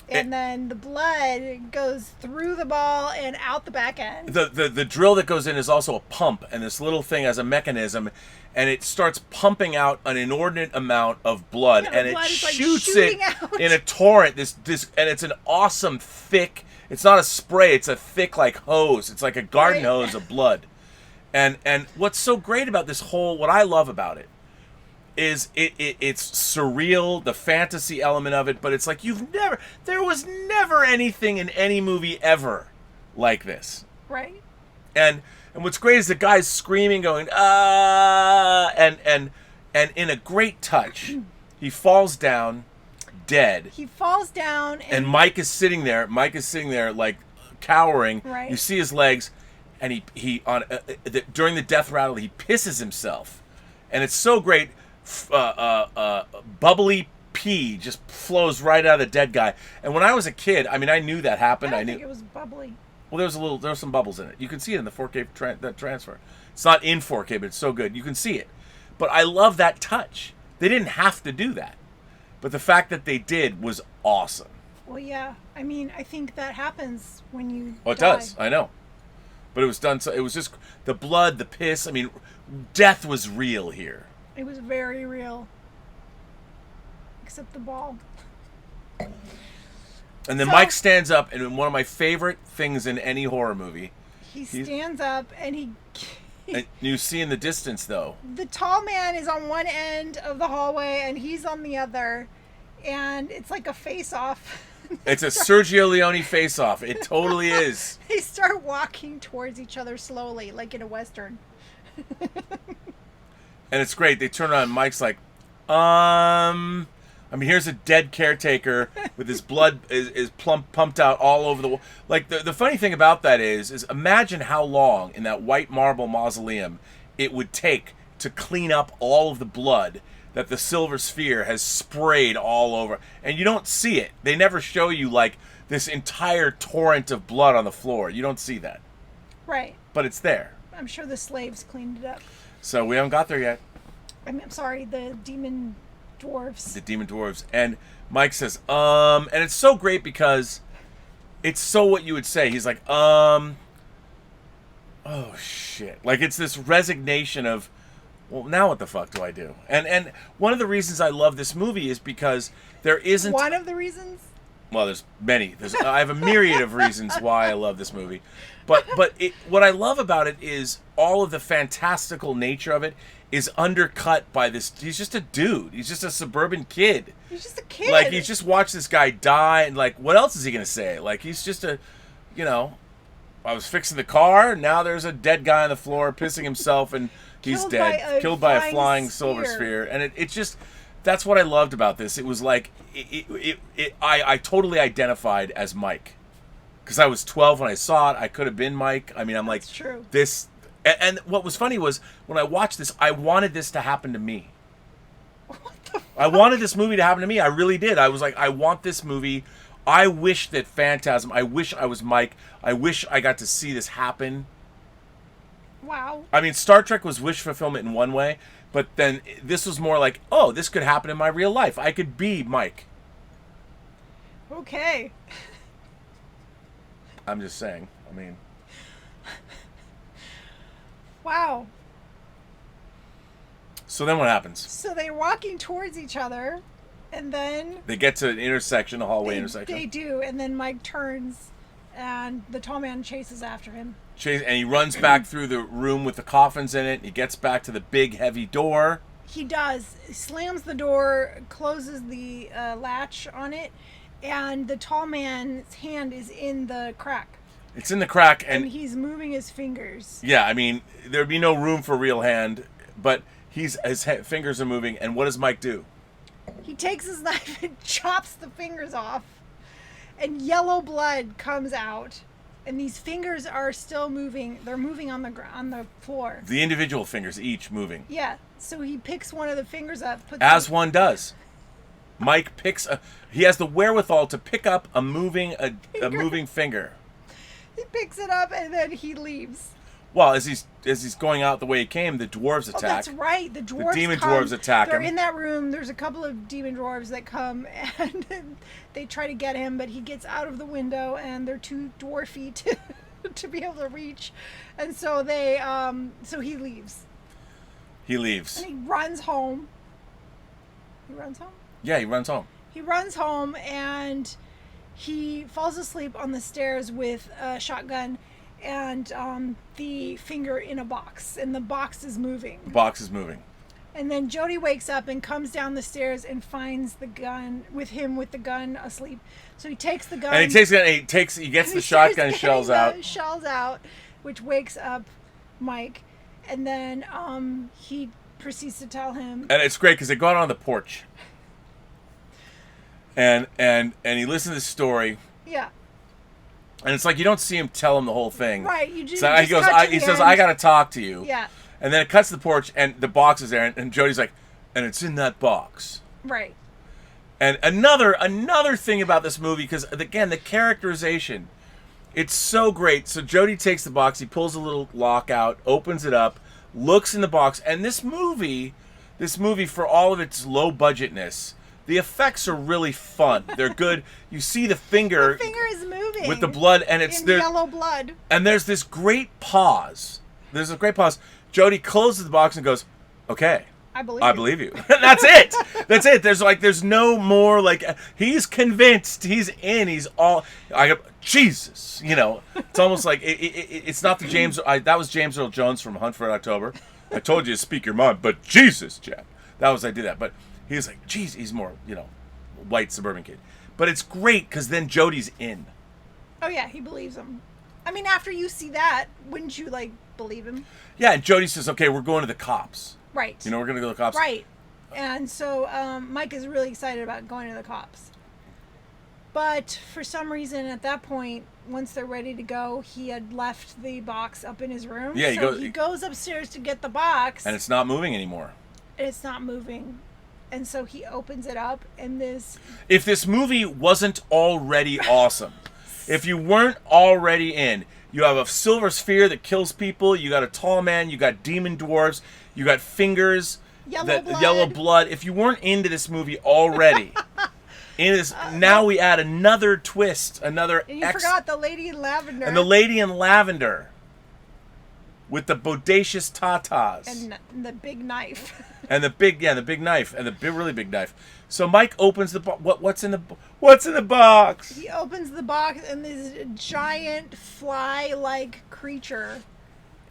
And then the blood goes through the ball and out the back end. The drill that goes in is also a pump, and this little thing has a mechanism, and it starts pumping out an inordinate amount of blood, and it shoots it in a torrent. This and it's an awesome thick. It's not a spray; it's a thick like hose. It's like a garden hose of blood. And what's so great about this whole, what I love about it, is it's surreal, the fantasy element of it, but it's like there was never anything in any movie ever like this. Right. And what's great is the guy's screaming, going, ah, and in a great touch, he falls down dead. He falls down, and Mike is sitting there. Like cowering. Right. You see his legs, and he during the death rattle, he pisses himself, and it's so great. Bubbly pee just flows right out of the dead guy. And when I was a kid, I mean, I knew that happened. I knew it was bubbly. Well, there was some bubbles in it. You can see it in the 4K transfer. It's not in 4K, but it's so good. You can see it. But I love that touch. They didn't have to do that. But the fact that they did was awesome. Well, yeah. I mean, I think that happens when you Oh, it die. does. I know. But it was done so... It was just the blood, the piss. I mean, death was real here. It was very real. Except the ball. And then Mike stands up, and in one of my favorite things in any horror movie... He stands up, and he... And you see in the distance, though... The tall man is on one end of the hallway, and he's on the other. And it's like a face-off. It's a Sergio Leone face-off. It totally is. They start walking towards each other slowly, like in a Western. And it's great. They turn around and Mike's like, I mean, here's a dead caretaker with his blood is pumped out all over the wall. Like, the funny thing about that is imagine how long in that white marble mausoleum it would take to clean up all of the blood that the silver sphere has sprayed all over. And you don't see it. They never show you, like, this entire torrent of blood on the floor. You don't see that. Right. But it's there. I'm sure the slaves cleaned it up. So we haven't got there yet. I'm sorry, the demon dwarves. The demon dwarves. And Mike says, and it's so great because it's so what you would say. He's like, oh shit. Like, it's this resignation of, well, now what the fuck do I do? And one of the reasons I love this movie is because there isn't... One of the reasons? Well, there's many. I have a myriad of reasons why I love this movie. But what I love about it is all of the fantastical nature of it is undercut by this. He's just a dude. He's just a suburban kid. He's just a kid. Like, he's just watched this guy die, and, like, what else is he going to say? Like, he's just a, I was fixing the car, now there's a dead guy on the floor pissing himself, and he's dead. Killed by a flying silver sphere. And it's just... That's what I loved about this. It was like, I totally identified as Mike. Because I was 12 when I saw it. I could have been Mike. I mean, I'm like, true. This... And what was funny was, when I watched this, I wanted this to happen to me. What the fuck? I wanted this movie to happen to me. I really did. I was like, I want this movie. I wish that Phantasm... I wish I was Mike. I wish I got to see this happen. Wow. I mean, Star Trek was wish fulfillment in one way, but then this was more like, oh, this could happen in my real life. I could be Mike. Okay. I'm just saying. I mean... Wow. So then what happens? So they're walking towards each other, and then... They get to an intersection, a hallway intersection. They do, and then Mike turns, and the tall man chases after him. And he runs back through the room with the coffins in it. He gets back to the big, heavy door. He does. He slams the door, closes the latch on it, and the tall man's hand is in the crack. It's in the crack, and he's moving his fingers. Yeah, I mean, there'd be no room for real hand, but his fingers are moving, and what does Mike do? He takes his knife and chops the fingers off, and yellow blood comes out. And these fingers are still moving. They're moving on the floor. The individual fingers, each moving. Yeah. So he picks one of the fingers up. As one does. Mike he has the wherewithal to pick up a moving finger. He picks it up and then he leaves. Well, as he's going out the way he came, the dwarves attack. Oh, that's right. The demon come. dwarves attack They're him. in that room. There's a couple of demon dwarves that come and they try to get him, but he gets out of the window and they're too dwarfy to be able to reach. And so so he leaves. He leaves. And he runs home. He runs home? Yeah, he runs home. He runs home and he falls asleep on the stairs with a shotgun and the finger in a box, and the box is moving. The box is moving. And then Jody wakes up and comes down the stairs and finds the gun with the gun asleep. So he takes the gun. And he gets the shotgun shells out. Shells out, which wakes up Mike, and then he proceeds to tell him. And it's great because they go out on the porch. And he listens to the story. Yeah. And it's like you don't see him tell him the whole thing. Right. You just. So he says, "I got to talk to you." Yeah. And then it cuts to the porch, and the box is there, and Jody's like, "And it's in that box." Right. And another thing about this movie, because again, the characterization, it's so great. So Jody takes the box, he pulls a little lock out, opens it up, looks in the box, and this movie, for all of its low budgetness, the effects are really fun. They're good. You see the finger. The finger is moving with the blood, and it's in there, yellow blood. And there's this great pause. Jody closes the box and goes, "Okay, I believe you." That's it. That's it. There's no more he's convinced. He's in. He's all. Jesus. It's almost like it's not the James. That was James Earl Jones from Hunt for Red October. I told you to speak your mind, but Jesus, Jack. I did that, but. He's like, geez, he's more, white suburban kid. But it's great because then Jody's in. Oh, yeah, he believes him. I mean, after you see that, wouldn't you, believe him? Yeah, and Jody says, okay, we're going to the cops. Right. We're going to go to the cops. Right. And so Mike is really excited about going to the cops. But for some reason, at that point, once they're ready to go, he had left the box up in his room. Yeah, he goes upstairs to get the box. And it's not moving anymore. It's not moving. And so he opens it up, and if this movie wasn't already awesome, if you weren't already in, you have a silver sphere that kills people, you got a tall man, you got demon dwarves, you got fingers, yellow blood. If you weren't into this movie already, now we add another twist, And you forgot the lady in lavender. And the lady in lavender. With the bodacious tatas. And the big knife. And the big knife. And the really big knife. So Mike opens the box. What's in the box? He opens the box and there's a giant fly-like creature.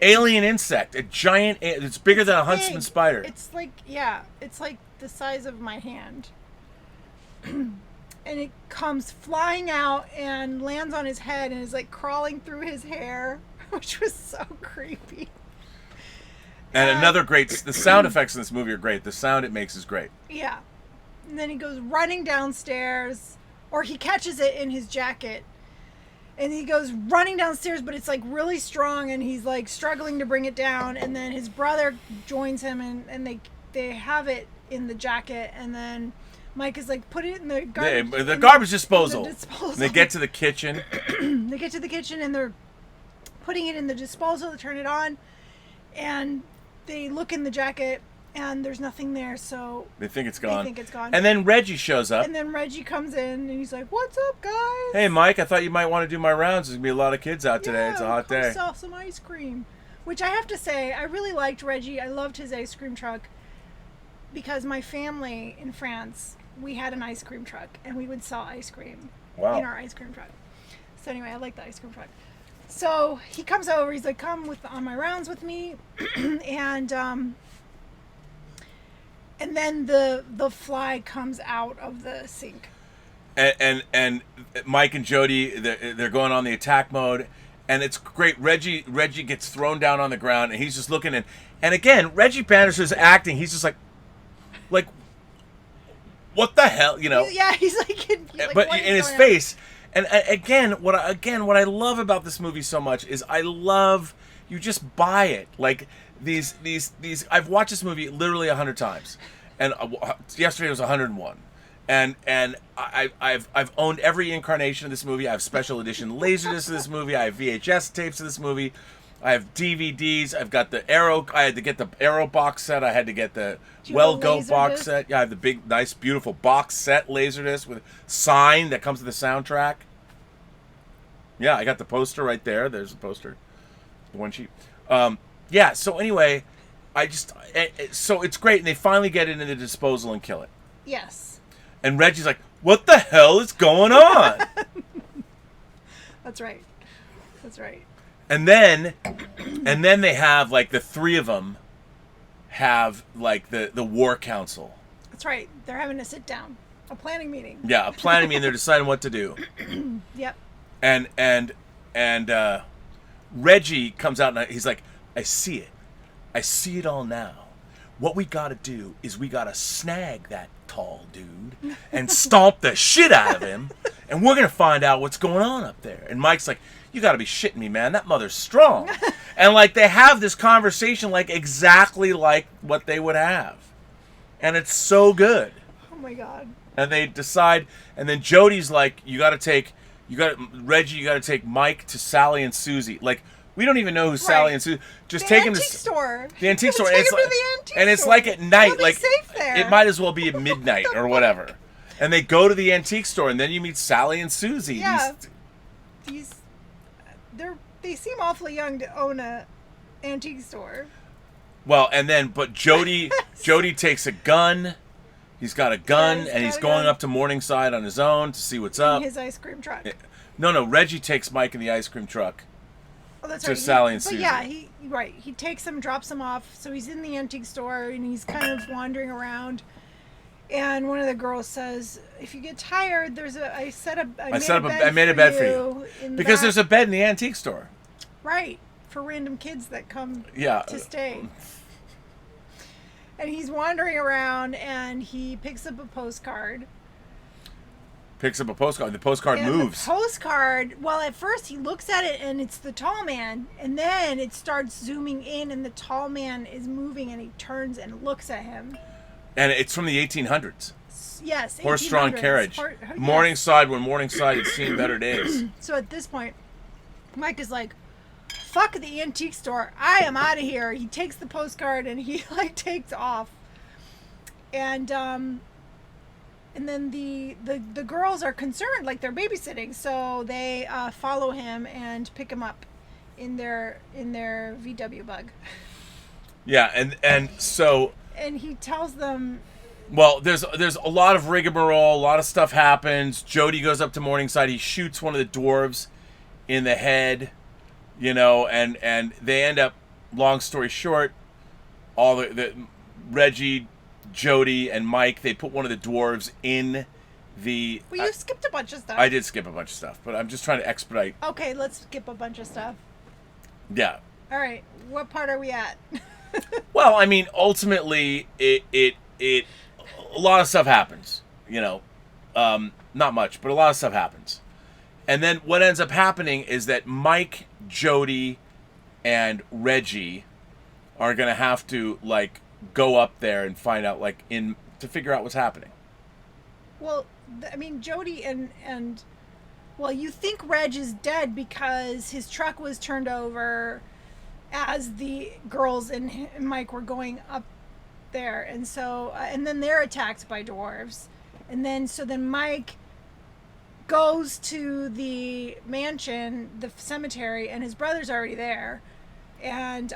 Alien insect. A giant, it's bigger than a huntsman spider. It's like the size of my hand. And it comes flying out and lands on his head and is crawling through his hair. Which was so creepy. And another the sound effects in this movie are great. The sound it makes is great. Yeah. And then he goes running downstairs, or he catches it in his jacket. And he goes running downstairs, but it's really strong and he's struggling to bring it down. And then his brother joins him and they have it in the jacket. And then Mike is put it in the garbage. The garbage disposal. And they get to the kitchen. They get to the kitchen and they're putting it in the disposal to turn it on, and they look in the jacket and there's nothing there, so they think it's gone. And then Reggie shows up. And then Reggie comes in and he's like, "What's up, guys? Hey, Mike, I thought you might want to do my rounds. There's gonna be a lot of kids out today. It's a hot day. Sell some ice cream." Which I have to say, I really liked Reggie. I loved his ice cream truck because my family in France, we had an ice cream truck and we would sell ice cream in our ice cream truck. So anyway, I like the ice cream truck. So he comes over. He's like, "Come on my rounds with me," and then the fly comes out of the sink. And Mike and Jody, they're going on the attack mode, and it's great. Reggie gets thrown down on the ground, and he's just looking and again, Reggie Bannister's acting. He's just like, what the hell, Yeah, he's but in his face. And again, what I love about this movie so much is you just buy it. These I've watched this movie literally 100 times, and yesterday was 101, I've owned every incarnation of this movie. I have special edition laserdiscs of this movie. I have VHS tapes of this movie. I have DVDs. I've got the Arrow. I had to get the Arrow box set. I had to get the Well Go box set. Yeah, I have the big, nice, beautiful box set laserdisc with sign that comes with the soundtrack. Yeah, I got the poster right there. There's the poster, the one sheet. Yeah. So anyway, so it's great, and they finally get it into the disposal and kill it. Yes. And Reggie's like, "What the hell is going on?" That's right. That's right. And then they have, like, the three of them have, like, the war council. That's right. They're having a sit down, a planning meeting. Yeah, a planning meeting. They're deciding what to do. Yep. And Reggie comes out and he's like, "I see it. I see it all now. What we got to do is we got to snag that tall dude and stomp the shit out of him, and we're going to find out what's going on up there." And Mike's like, "You got to be shitting me, man. That mother's strong." And, like, they have this conversation, like, exactly like what they would have. And it's so good. Oh, my God. And they decide, and then Jody's like, Reggie, you got to take Mike to Sally and Susie. Like, we don't even know who Sally and Susie. Just take him to the antique store. And it's like at night, like safe there. It might as well be at midnight or whatever. And they go to the antique store, and then you meet Sally and Susie. Yeah. They seem awfully young to own a antique store. Well, but Jody takes a gun. He's got a gun, and he's going up to Morningside on his own to see what's up. In his ice cream truck. No, Reggie takes Mike in the ice cream truck. Oh, that's to right. Sally and Susie. But yeah, he takes him, drops him off. So he's in the antique store, and he's kind of wandering around. And one of the girls says, "If you get tired, I made a bed for you because there's a bed in the antique store." Right, for random kids that come to stay. And he's wandering around, and he picks up a postcard. The postcard moves. The postcard, well, at first he looks at it, and it's the tall man. And then it starts zooming in, and the tall man is moving, and he turns and looks at him. And it's from the 1800s. Yes, horse-drawn carriage. Morningside, when Morningside had seen better days. So at this point, Mike is like, "Fuck the antique store. I am out of here." He takes the postcard and he takes off. And then the girls are concerned, like they're babysitting, so they follow him and pick him up in their VW bug. Yeah, and so. And he tells them. Well, there's a lot of rigmarole, a lot of stuff happens. Jody goes up to Morningside. He shoots one of the dwarves in the head. And they end up, long story short, all the Reggie, Jody, and Mike, they put one of the dwarves in the... Well, you skipped a bunch of stuff. I did skip a bunch of stuff, but I'm just trying to expedite. Okay, let's skip a bunch of stuff. Yeah. All right, what part are we at? Well, I mean, ultimately, it a lot of stuff happens, not much, but a lot of stuff happens. And then what ends up happening is that Mike, Jody, and Reggie are going to have to, go up there and find out, to figure out what's happening. Well, I mean, Jody and well, you think Reg is dead because his truck was turned over as the girls and Mike were going up there. And so, and then they're attacked by dwarves. And then, then Mike goes to the mansion, the cemetery, and his brother's already there. And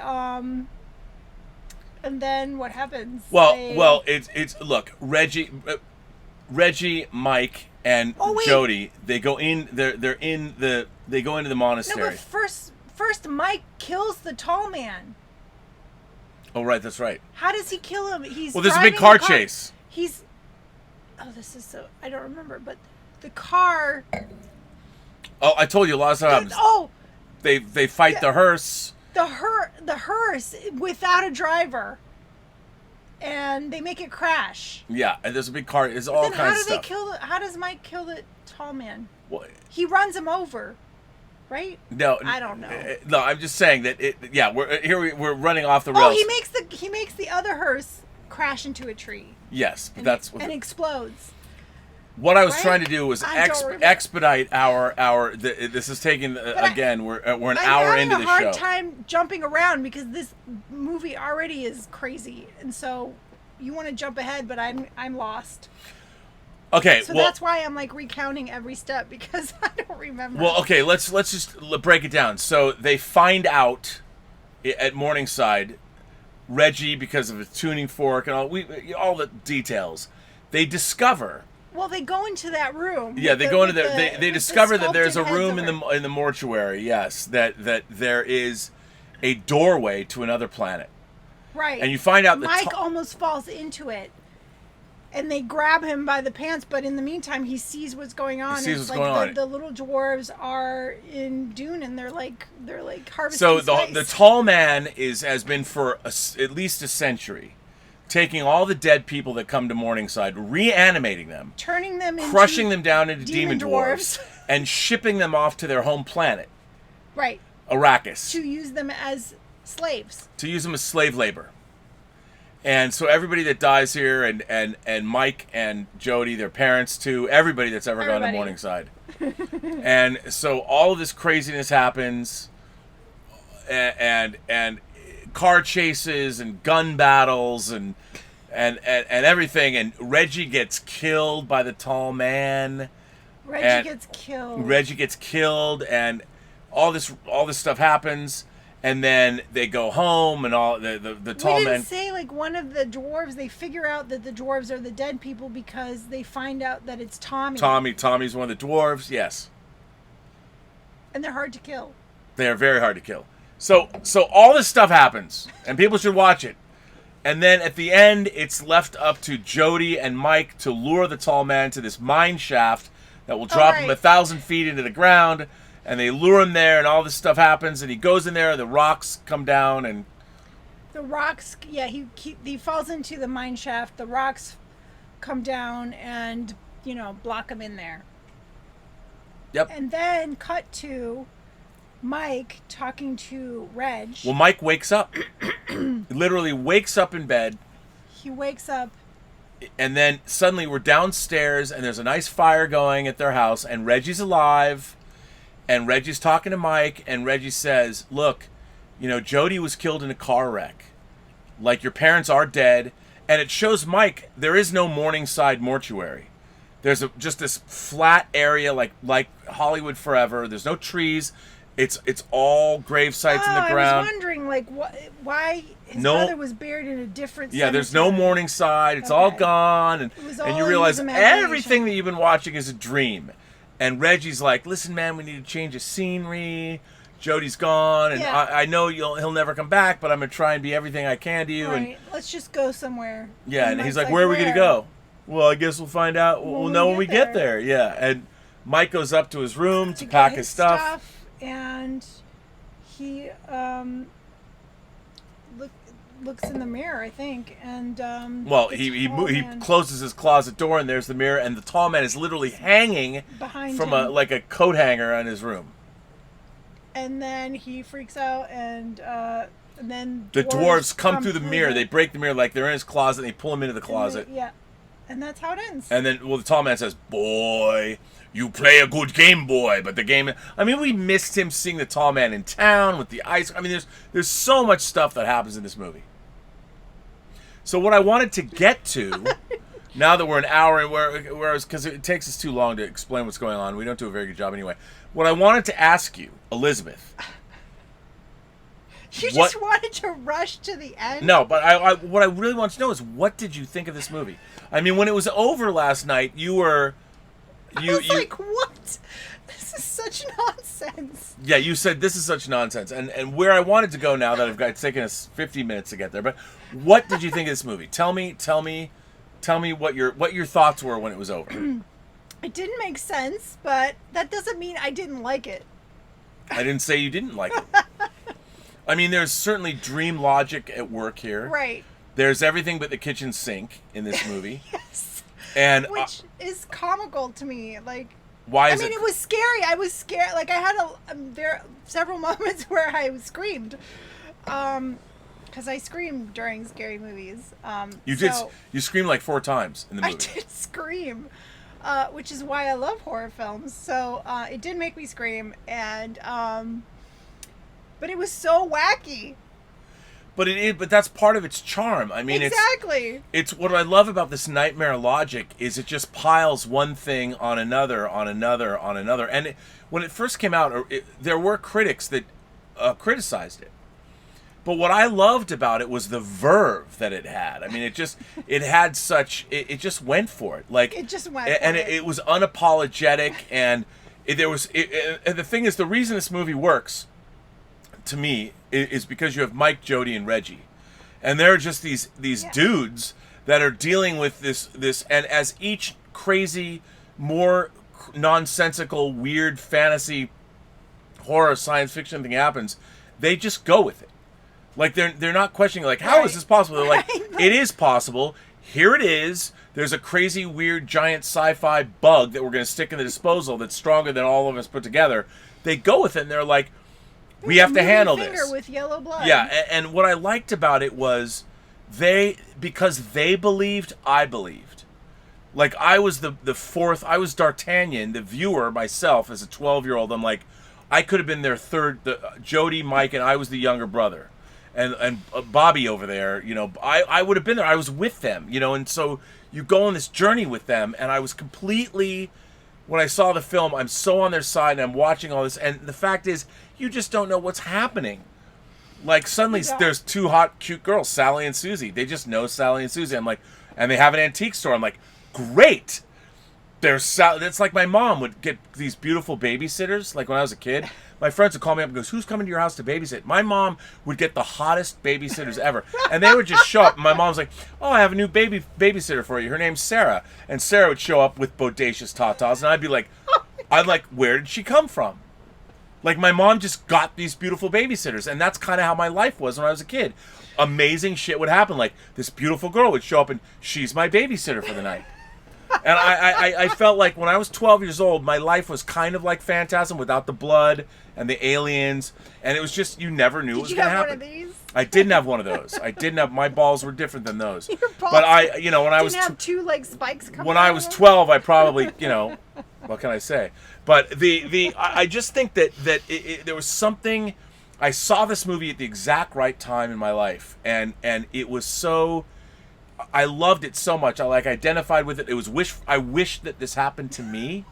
then what happens? Well, it's look, Reggie, Mike, and Jody. They go in. They go into the monastery. No, but first Mike kills the tall man. Oh right, that's right. How does he kill him? There's a big car chase. This is so, I don't remember, but the car. Oh, I told you a lot of stuff happens. Oh, they fight the hearse. The hearse without a driver, and they make it crash. Yeah, and there's a big car. It's all kinds of stuff. How does Mike kill the tall man? What? He runs him over, right? No, I don't know. No, I'm just saying that we're running off the rails. Oh, he makes the other hearse crash into a tree. Yes, but and explodes. What I was Right? trying to do was I don't remember. expedite our. This is taking again. We're an hour into the show. I'm having a hard time jumping around because this movie already is crazy, and so you want to jump ahead, but I'm lost. Okay, So well, that's why I'm like recounting every step because I don't remember. well, okay. Let's just break it down. So they find out at Morningside, Reggie, because of a tuning fork and all the details. They discover. Well, they go into that room. Yeah, they go into the they discover that there's a sculpted room heads in the mortuary. Yes, that there is a doorway to another planet. Right. And you find out that Mike almost falls into it. And they grab him by the pants, but in the meantime, he sees what's going on. He sees It's what's like going on. The little dwarves are in Dune, and they're like harvesting So spice. the tall man has been for at least a century, taking all the dead people that come to Morningside, reanimating them, turning them into crushing them down into demon dwarves. dwarves, and shipping them off to their home planet, Right. Arrakis, To use them as slaves. to use them as slave labor. And so everybody that dies here, and Mike and Jody, their parents too, everybody that's ever gone to Everybody. Morningside. And so all of this craziness happens, and car chases and gun battles and everything, and Reggie gets killed by the tall man. Reggie gets killed. Reggie gets killed, and all this stuff happens. And then they go home, and all the tall we man. didn't say like one of the dwarves. They figure out that the dwarves are the dead people because they find out that it's Tommy. Tommy's one of the dwarves. Yes, And they're hard to kill. they are very hard to kill. So all this stuff happens, and people should watch it. And then at the end, it's left up to Jody and Mike to lure the tall man to this mine shaft that will drop him 1,000 feet into the ground. And they lure him there, and all this stuff happens, and he goes in there, and the rocks come down, and The rocks, yeah, he falls into the mine shaft. The rocks come down and, block him in there. Yep. And then cut to Mike talking to Reg. Well, Mike wakes up. Literally wakes up in bed. He wakes up. And then suddenly we're downstairs, and there's a nice fire going at their house, and Reggie's alive. And Reggie's talking to Mike, and Reggie says, look, Jody was killed in a car wreck. Like, your parents are dead. And it shows Mike, there is no Morningside mortuary. There's just this flat area like Hollywood Forever. There's no trees. It's all grave sites in the ground. I was wondering, why his brother was buried in a different cemetery. There's no Morningside. It's all gone. And all you realize in his imagination. everything that you've been watching is a dream. And Reggie's like, listen, man, we need to change the scenery. Jody's gone, and I know he'll never come back, but I'm going to try and be everything I can to you. Right. And Let's just go somewhere. yeah, and he's like, where are we going to go? Well, I guess we'll find out. We'll know when we get there. Yeah, and Mike goes up to his room to pack his stuff. And he looks in the mirror, I think, and well, he closes his closet door, and there's the mirror, and the tall man is literally hanging behind from him. a coat hanger on his room. And then he freaks out, and then the dwarves come through the mirror. They break the mirror like they're in his closet, and they pull him into the closet. And that's how it ends. And then, the tall man says, boy, you play a good game, boy. But the game, we missed him seeing the tall man in town with the ice. There's so much stuff that happens in this movie. So what I wanted to get to, now that we're an hour in, whereas because it takes us too long to explain what's going on, we don't do a very good job anyway. What I wanted to ask you, Elizabeth. You just wanted to rush to the end? No, but what I really want to know is, what did you think of this movie? When it was over last night, I was like, what? This is such nonsense. Yeah, you said this is such nonsense. And where I wanted to go now that it's taken us 50 minutes to get there, but what did you think of this movie? Tell me what your thoughts were when it was over. It didn't make sense, but that doesn't mean I didn't like it. I didn't say you didn't like it. There's certainly dream logic at work here. Right. There's everything but the kitchen sink in this movie. Yes. And which is comical to me. Why is it? It was scary. I was scared. I had there several moments where I screamed. Because I scream during scary movies. You screamed like 4 times in the movie. I did scream. which is why I love horror films. So it did make me scream, and but it was so wacky. But it is. But that's part of its charm. I mean, exactly. It's what I love about this nightmare logic is it just piles one thing on another, on another, on another. And when it first came out, there were critics that criticized it. But what I loved about it was the verve that it had. I mean, it just went for it. Like it just went. And it was unapologetic, and and the thing is, the reason this movie works, to me, is because you have Mike, Jody, and Reggie, and they're just these dudes that are dealing with this, and as each crazy, more nonsensical, weird fantasy, horror, science fiction thing happens, they just go with it. Like they're not questioning like how is this possible? They're like it is possible. Here it is. There's a crazy, weird, giant sci-fi bug that we're going to stick in the disposal that's stronger than all of us put together. They go with it, and they're like, we have to handle this. With yellow blood. Yeah, and what I liked about it was because they believed, I believed. Like I was the fourth. I was D'Artagnan, the viewer myself as a 12-year-old. I'm like, I could have been their third. Jody, Mike, and I was the younger brother. And Bobby over there, I would have been there. I was with them, and so you go on this journey with them, and I was completely, when I saw the film, I'm so on their side, and I'm watching all this, and the fact is, you just don't know what's happening. Like, suddenly there's two hot, cute girls, Sally and Susie. They just know Sally and Susie. I'm like, and they have an antique store. I'm like, great. It's like my mom would get these beautiful babysitters, like when I was a kid. My friends would call me up and goes, who's coming to your house to babysit? My mom would get the hottest babysitters ever. And they would just show up. And my mom's like, oh, I have a new babysitter for you. Her name's Sarah. And Sarah would show up with bodacious tatas. And I'd be like, where did she come from? Like, my mom just got these beautiful babysitters. And that's kind of how my life was when I was a kid. Amazing shit would happen. Like, this beautiful girl would show up and she's my babysitter for the night. And I felt like when I was 12 years old, my life was kind of like Phantasm without the blood and the aliens. And it was just, you never knew what was going to happen. Did you have one of these? I didn't have one of those. My balls were different than those. Your balls but when I was... Didn't have two, like, spikes coming When out I of was them? 12, I probably, what can I say? But I just think that there was something... I saw this movie at the exact right time in my life. And it was so... I loved it so much. I identified with it. It was I wish that this happened to me.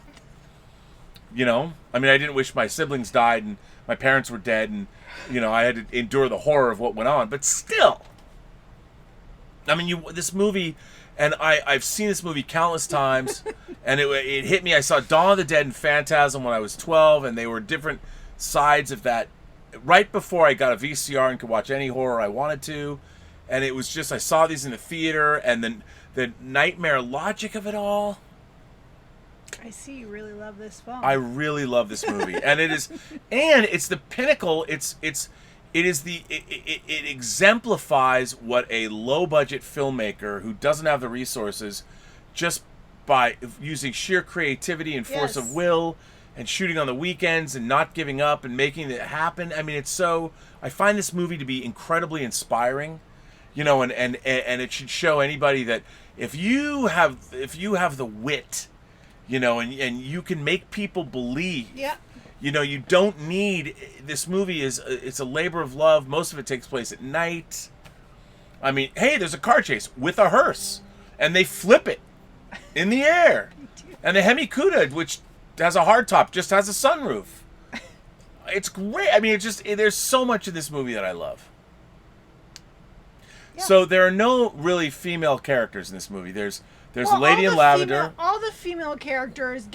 I mean, I didn't wish my siblings died and my parents were dead and I had to endure the horror of what went on. But still, I mean, this movie, and I've seen this movie countless times, and it hit me. I saw Dawn of the Dead and Phantasm when I was 12, and they were different sides of that. Right before I got a VCR and could watch any horror I wanted to. And it was just, I saw these in the theater, and then the nightmare logic of it all. I see you really love this film. I really love this movie, and it's the pinnacle. It exemplifies what a low budget filmmaker who doesn't have the resources, just by using sheer creativity and force of will, and shooting on the weekends and not giving up and making it happen. I mean, I find this movie to be incredibly inspiring. And it should show anybody that if you have the wit, and you can make people believe. Yeah. You don't need, this movie it's a labor of love. Most of it takes place at night. I mean, hey, there's a car chase with a hearse, and they flip it in the air, and the Hemi Cuda, which has a hardtop, just has a sunroof. It's great. I mean, there's so much in this movie that I love. Yeah. So there are no really female characters in this movie. There's a lady in lavender. All the female characters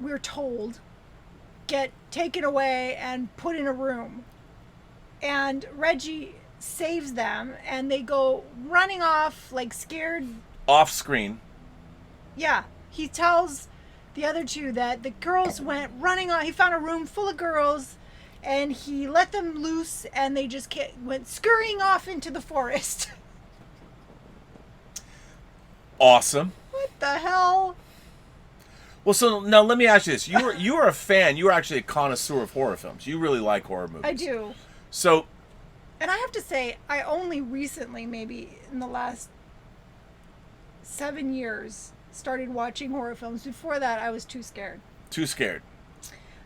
we're told, get taken away and put in a room. And Reggie saves them, and they go running off, like, scared. Off screen. Yeah. He tells the other two that the girls went running on. He found a room full of girls, and he let them loose, and they just went scurrying off into the forest. Awesome. What the hell? Well, so now let me ask you this: you were a fan. You were actually a connoisseur of horror films. You really like horror movies. I do. So. And I have to say, I only recently, maybe in the last 7 years, started watching horror films. Before that, I was too scared. Too scared.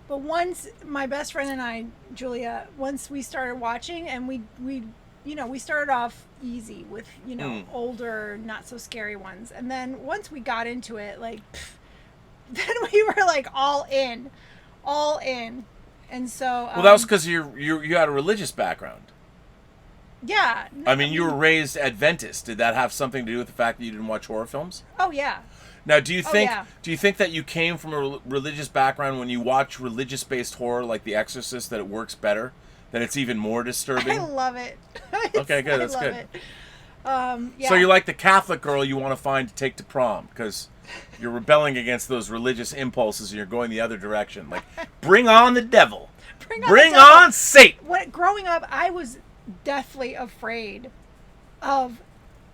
But once my best friend and I, Julia, once we started watching, and we started off easy with, older, not so scary ones. And then once we got into it, then we were like all in. And so well, that was because you had a religious background. Yeah. I mean, you were raised Adventist. Did that have something to do with the fact that you didn't watch horror films? Oh yeah. Now, do you think that you came from a religious background when you watch religious-based horror like The Exorcist, that it works better, that it's even more disturbing? I love it. Okay, good. That's good. It. Yeah. So you're like the Catholic girl you want to find to take to prom because you're rebelling against those religious impulses and you're going the other direction. Like, bring on the devil. Bring on Satan. Growing up, I was deathly afraid of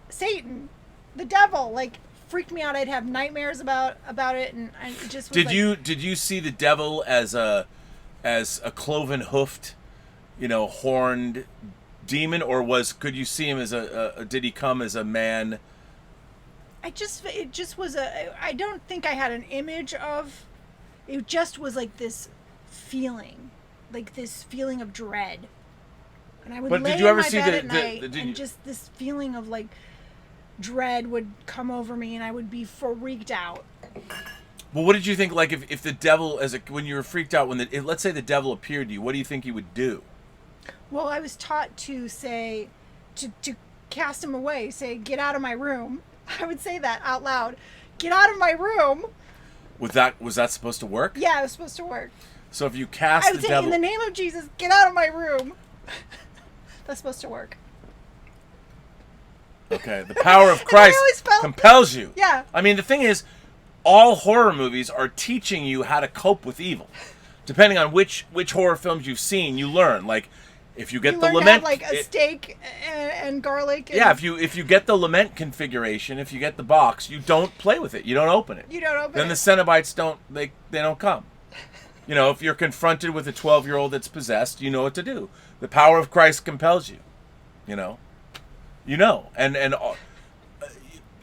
Satan, the devil. Like, freaked me out. I'd have nightmares about it, and I just was did you see the devil as a cloven hoofed, horned demon, or could you see him as did he come as a man? I don't think I had an image of. It just was like this feeling of dread, and I would lay in my bed at night, and just this feeling of like dread would come over me, and I would be freaked out. Well, what did you think? Like, if the devil, when you were freaked out, let's say the devil appeared to you, what do you think he would do? Well, I was taught to say, to cast him away. Say, get out of my room. I would say that out loud. Get out of my room. Was that supposed to work? Yeah, it was supposed to work. So if you cast the devil, I would say, in the name of Jesus, get out of my room. That's supposed to work. Okay, the power of Christ compels you. Yeah. I mean, the thing is, all horror movies are teaching you how to cope with evil. Depending on which horror films you've seen, you learn. Like, if you get the lament, to have, a steak and garlic. Yeah, if you get the lament configuration, if you get the box, you don't play with it. You don't open it. Then the Cenobites they don't come. If you're confronted with a 12-year-old that's possessed, you know what to do. The power of Christ compels you. And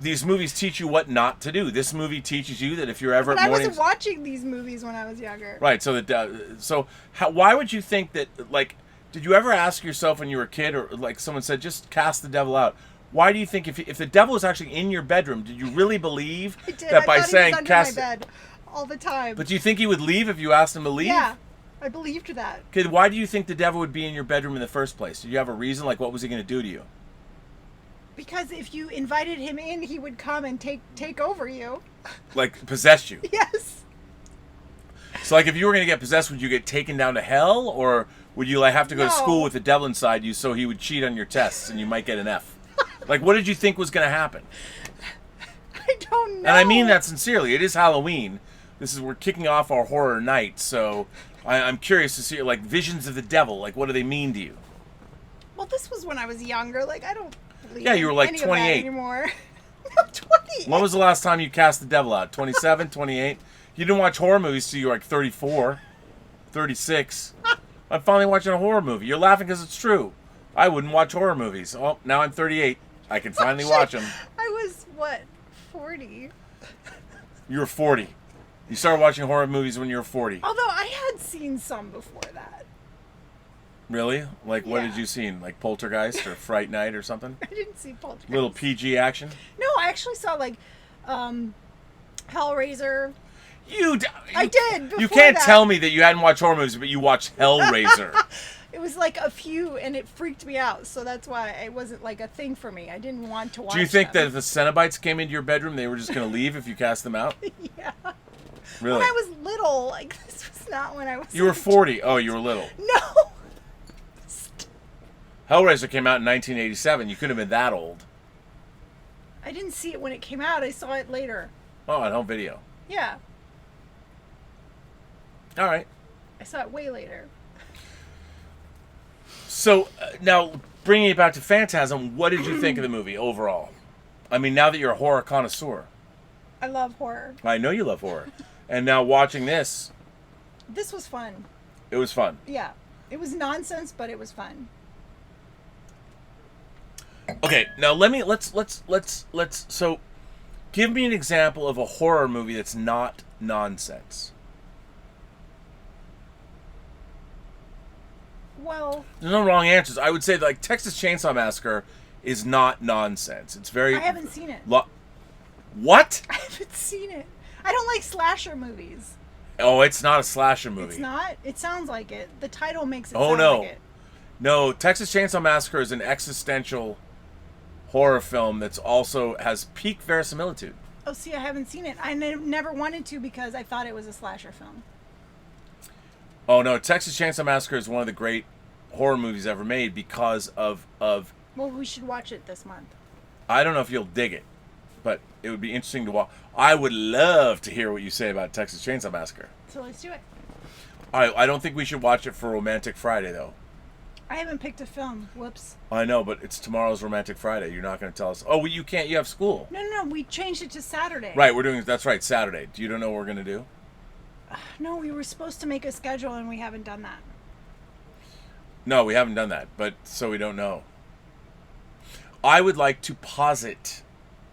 these movies teach you what not to do. This movie teaches you that if you're ever but at mornings... I wasn't watching these movies when I was younger. Right. Why would you think that? Like, did you ever ask yourself when you were a kid, or like someone said, just cast the devil out? Why do you think if the devil is actually in your bedroom, did you really believe that by saying cast my bed all the time? But do you think he would leave if you asked him to leave? Yeah, I believed that. Okay. Why do you think the devil would be in your bedroom in the first place? Did you have a reason? Like, what was he going to do to you? Because if you invited him in, he would come and take over you. Like, possess you? Yes. So, like, if you were going to get possessed, would you get taken down to hell? Or would you, have to go to school with the devil inside you so he would cheat on your tests and you might get an F? Like, what did you think was going to happen? I don't know. And I mean that sincerely. It is Halloween. We're kicking off our horror night, so I'm curious to see, like, visions of the devil. Like, what do they mean to you? Well, this was when I was younger. Like, I don't... Yeah, you were like 28 anymore. I'm 28. When was the last time you cast the devil out? 27, 28? You didn't watch horror movies till you were like 34, 36. I'm finally watching a horror movie. You're laughing because it's true. I wouldn't watch horror movies. Oh, now I'm 38. I can finally watch them. I was, 40? You were 40. You started watching horror movies when you were 40. Although I had seen some before that. Really? Like, what did you see? Like Poltergeist or Fright Night or something? I didn't see Poltergeist. Little PG action? No, I actually saw, Hellraiser. I did. You can't tell me that you hadn't watched horror movies, but you watched Hellraiser. It was like a few, and it freaked me out. So that's why it wasn't like a thing for me. I didn't want to watch. Do you think that if the Cenobites came into your bedroom, they were just going to leave if you cast them out? Yeah. Really? When I was little, this was not when I was. You were 40. Oh, you were little. No. Hellraiser came out in 1987. You couldn't have been that old. I didn't see it when it came out. I saw it later. Oh, on home video. Yeah. All right. I saw it way later. So, now, bringing it back to Phantasm, what did you think of the movie overall? I mean, now that you're a horror connoisseur. I love horror. I know you love horror. And now watching this. This was fun. It was fun. Yeah. It was nonsense, but it was fun. Okay, now let's so Give me an example of a horror movie that's not nonsense. Well, There's no wrong answers. I would say like Texas Chainsaw Massacre is not nonsense. It's very. I haven't seen it. What? I haven't seen it. I don't like slasher movies. Oh, it's not a slasher movie. It's not? It sounds like it. The title makes it Oh, sound no. like it. No, Texas Chainsaw Massacre is an existential horror film that's also has peak verisimilitude. Oh, see, I haven't seen it. I never wanted to because I thought it was a slasher film. Oh no, Texas Chainsaw Massacre is one of the great horror movies ever made because of Well, we should watch it this month. I don't know if you'll dig it, but it would be interesting to watch. I would love to hear what you say about Texas Chainsaw Massacre. So let's do it. I don't think we should watch it for Romantic Friday though. I haven't picked a film. Whoops. I know, but it's tomorrow's Romantic Friday. You're not going to tell us. Oh, well, you can't. You have school. No. We changed it to Saturday. Right, we're doing. That's right, Saturday. You don't know what we're going to do? No, we were supposed to make a schedule and we haven't done that. No, we haven't done that, but so we don't know. I would like to posit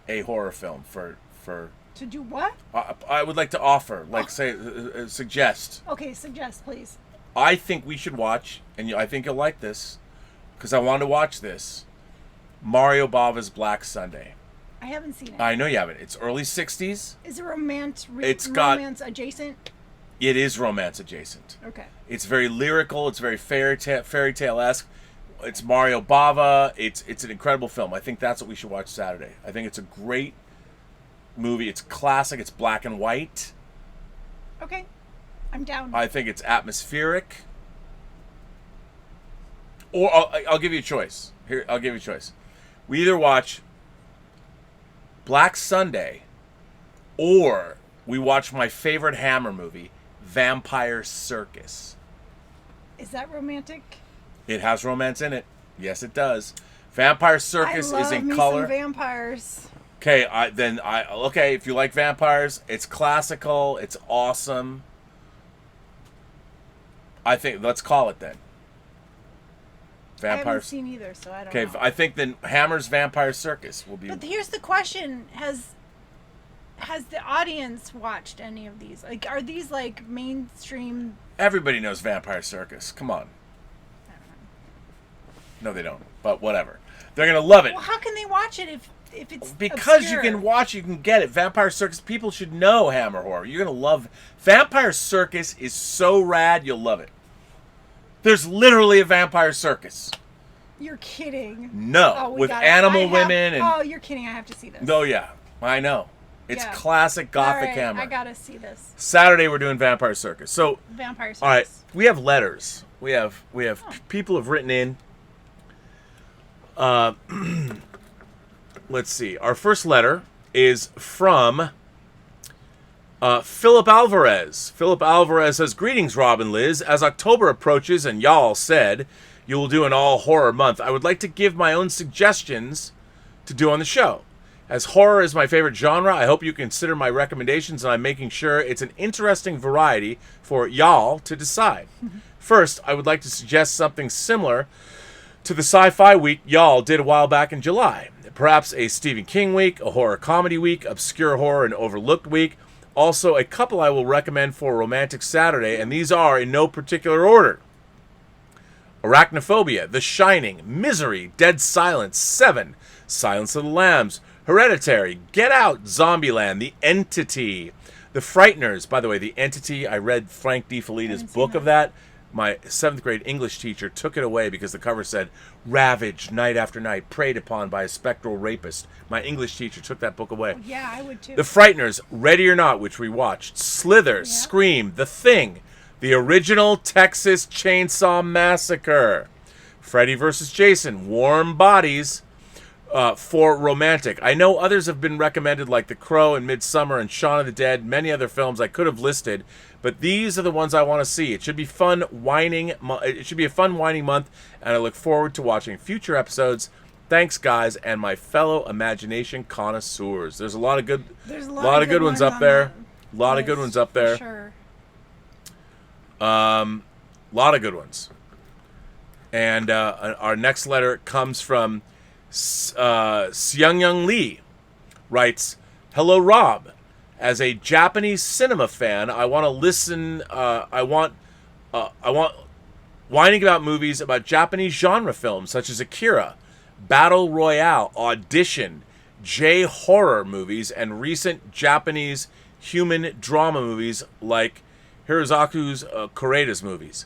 a horror film for. To do what? I would like to offer, like say, suggest. Okay, suggest, please. I think we should watch, and I think you'll like this, because I want to watch this. Mario Bava's Black Sunday. I haven't seen it. I know you haven't. It's early '60s. Is it romance adjacent? It is romance adjacent. Okay. It's very lyrical. It's very fairy tale-esque. It's Mario Bava. It's an incredible film. I think that's what we should watch Saturday. I think it's a great movie. It's classic. It's black and white. Okay. I'm down. I think it's atmospheric. Or I'll give you a choice. Here, I'll give you a choice. We either watch Black Sunday or we watch my favorite Hammer movie, Vampire Circus. Is that romantic? It has romance in it. Yes, it does. Vampire Circus is in color. Some vampires. Okay, okay, if you like vampires, it's classical, it's awesome. I think let's call it then. I haven't seen either, so I don't know. Okay, I think then Hammer's Vampire Circus will be. But here's the question: Has the audience watched any of these? Like, are these like mainstream? Everybody knows Vampire Circus. Come on. I don't know. No, they don't. But whatever. They're gonna love it. Well, how can they watch it if it's because obscure? you can watch, you can get it. Vampire Circus. People should know Hammer horror. You're gonna love Vampire Circus. Is so rad. You'll love it. There's literally a vampire circus. You're kidding. No, with animal women and. Oh, you're kidding! I have to see this. No, yeah, I know. It's classic Gothic Hammer. I gotta see this. Saturday we're doing Vampire Circus. So Vampire Circus. All right, we have letters. We have people have written in. Let's see. Our first letter is from Philip Alvarez. Philip Alvarez says, "Greetings, Rob and Liz. As October approaches and y'all said you will do an all horror month, I would like to give my own suggestions to do on the show. As horror is my favorite genre, I hope you consider my recommendations, and I'm making sure it's an interesting variety for y'all to decide. First, I would like to suggest something similar to the Sci-Fi Week y'all did a while back in July. Perhaps a Stephen King week, a horror comedy week, obscure horror and overlooked week. Also, a couple I will recommend for Romantic Saturday, and these are in no particular order: Arachnophobia, The Shining, Misery, Dead Silence, Seven, Silence of the Lambs, Hereditary, Get Out, Zombieland, The Entity, The Frighteners. By the way, The Entity, I read Frank D. Felita's book of that. My 7th grade English teacher took it away because the cover said, "Ravaged night after night, preyed upon by a spectral rapist." My English teacher took that book away. Well, yeah, I would too. The Frighteners, Ready or Not, which we watched, Slither, Scream, The Thing, the original Texas Chainsaw Massacre, Freddy vs. Jason, Warm Bodies, for romantic. I know others have been recommended, like The Crow and Midsummer and Shaun of the Dead, many other films I could have listed, but these are the ones I want to see. It should be fun whining. It should be a fun whining month, and I look forward to watching future episodes. Thanks, guys, and my fellow imagination connoisseurs. There's a lot of good, lot of good ones up there. A lot of good ones up there. Sure. Lot of good ones. And our next letter comes from Seung Young Lee. Writes, Hello, Rob. As a Japanese cinema fan, I want to listen. I want whining about movies about Japanese genre films such as Akira, Battle Royale, Audition, J-horror movies, and recent Japanese human drama movies like Hirozaku's Koreeda's movies.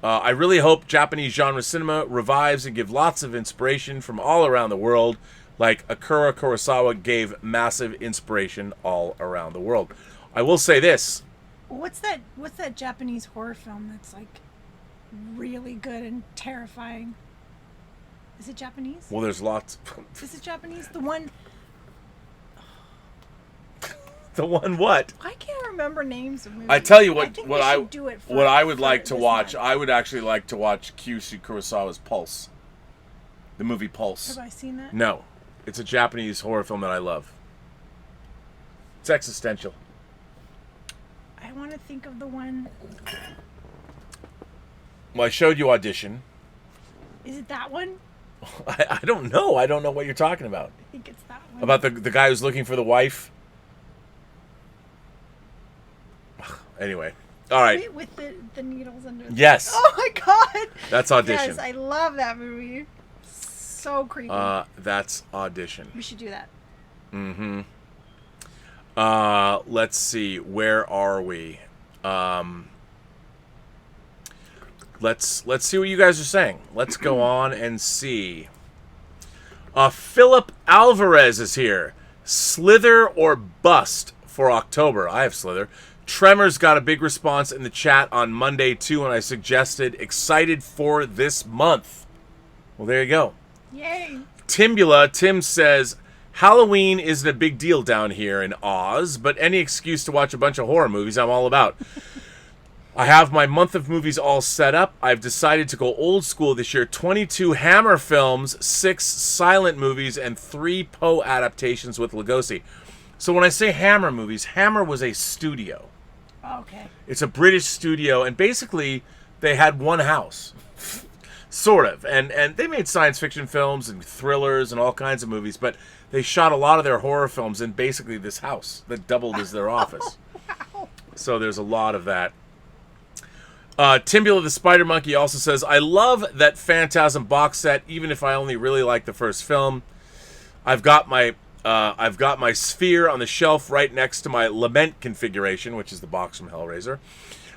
I really hope Japanese genre cinema revives and give lots of inspiration from all around the world, like Akira Kurosawa gave massive inspiration all around the world. I will say this. What's that Japanese horror film that's like really good and terrifying? Is it Japanese? Well, there's lots. Is it Japanese? The one... The one what? I can't remember names of movies. I tell you what I would like to watch. I would actually like to watch Kyushi Kurosawa's Pulse. The movie Pulse. Have I seen that? No. It's a Japanese horror film that I love. It's existential. I want to think of the one. Well, I showed you Audition. Is it that one? I don't know. I don't know what you're talking about. I think it's that one. About the guy who's looking for the wife? Anyway. All right. With the needles under the... Yes. Oh my god. That's Audition. Yes, I love that movie. So creepy. That's Audition. We should do that. Mm-hmm. Let's see. Where are we? Let's see what you guys are saying. Let's go on and see. Philip Alvarez is here. Slither or bust for October. I have Slither. Tremors got a big response in the chat on Monday too, and I suggested excited for this month. Well, there you go. Yay. Tim says, Halloween isn't a big deal down here in Oz, but any excuse to watch a bunch of horror movies I'm all about. I have my month of movies all set up. I've decided to go old school this year. 22 Hammer films, 6 silent movies, and 3 Poe adaptations with Lugosi. So when I say Hammer movies, Hammer was a studio. Okay. It's a British studio, and basically they had one house. Sort of. And they made science fiction films and thrillers and all kinds of movies, but they shot a lot of their horror films in basically this house that doubled as their office. Wow. So there's a lot of that. Timbula the Spider Monkey also says, I love that Phantasm box set, even if I only really like the first film. I've got my sphere on the shelf right next to my Lament configuration, which is the box from Hellraiser.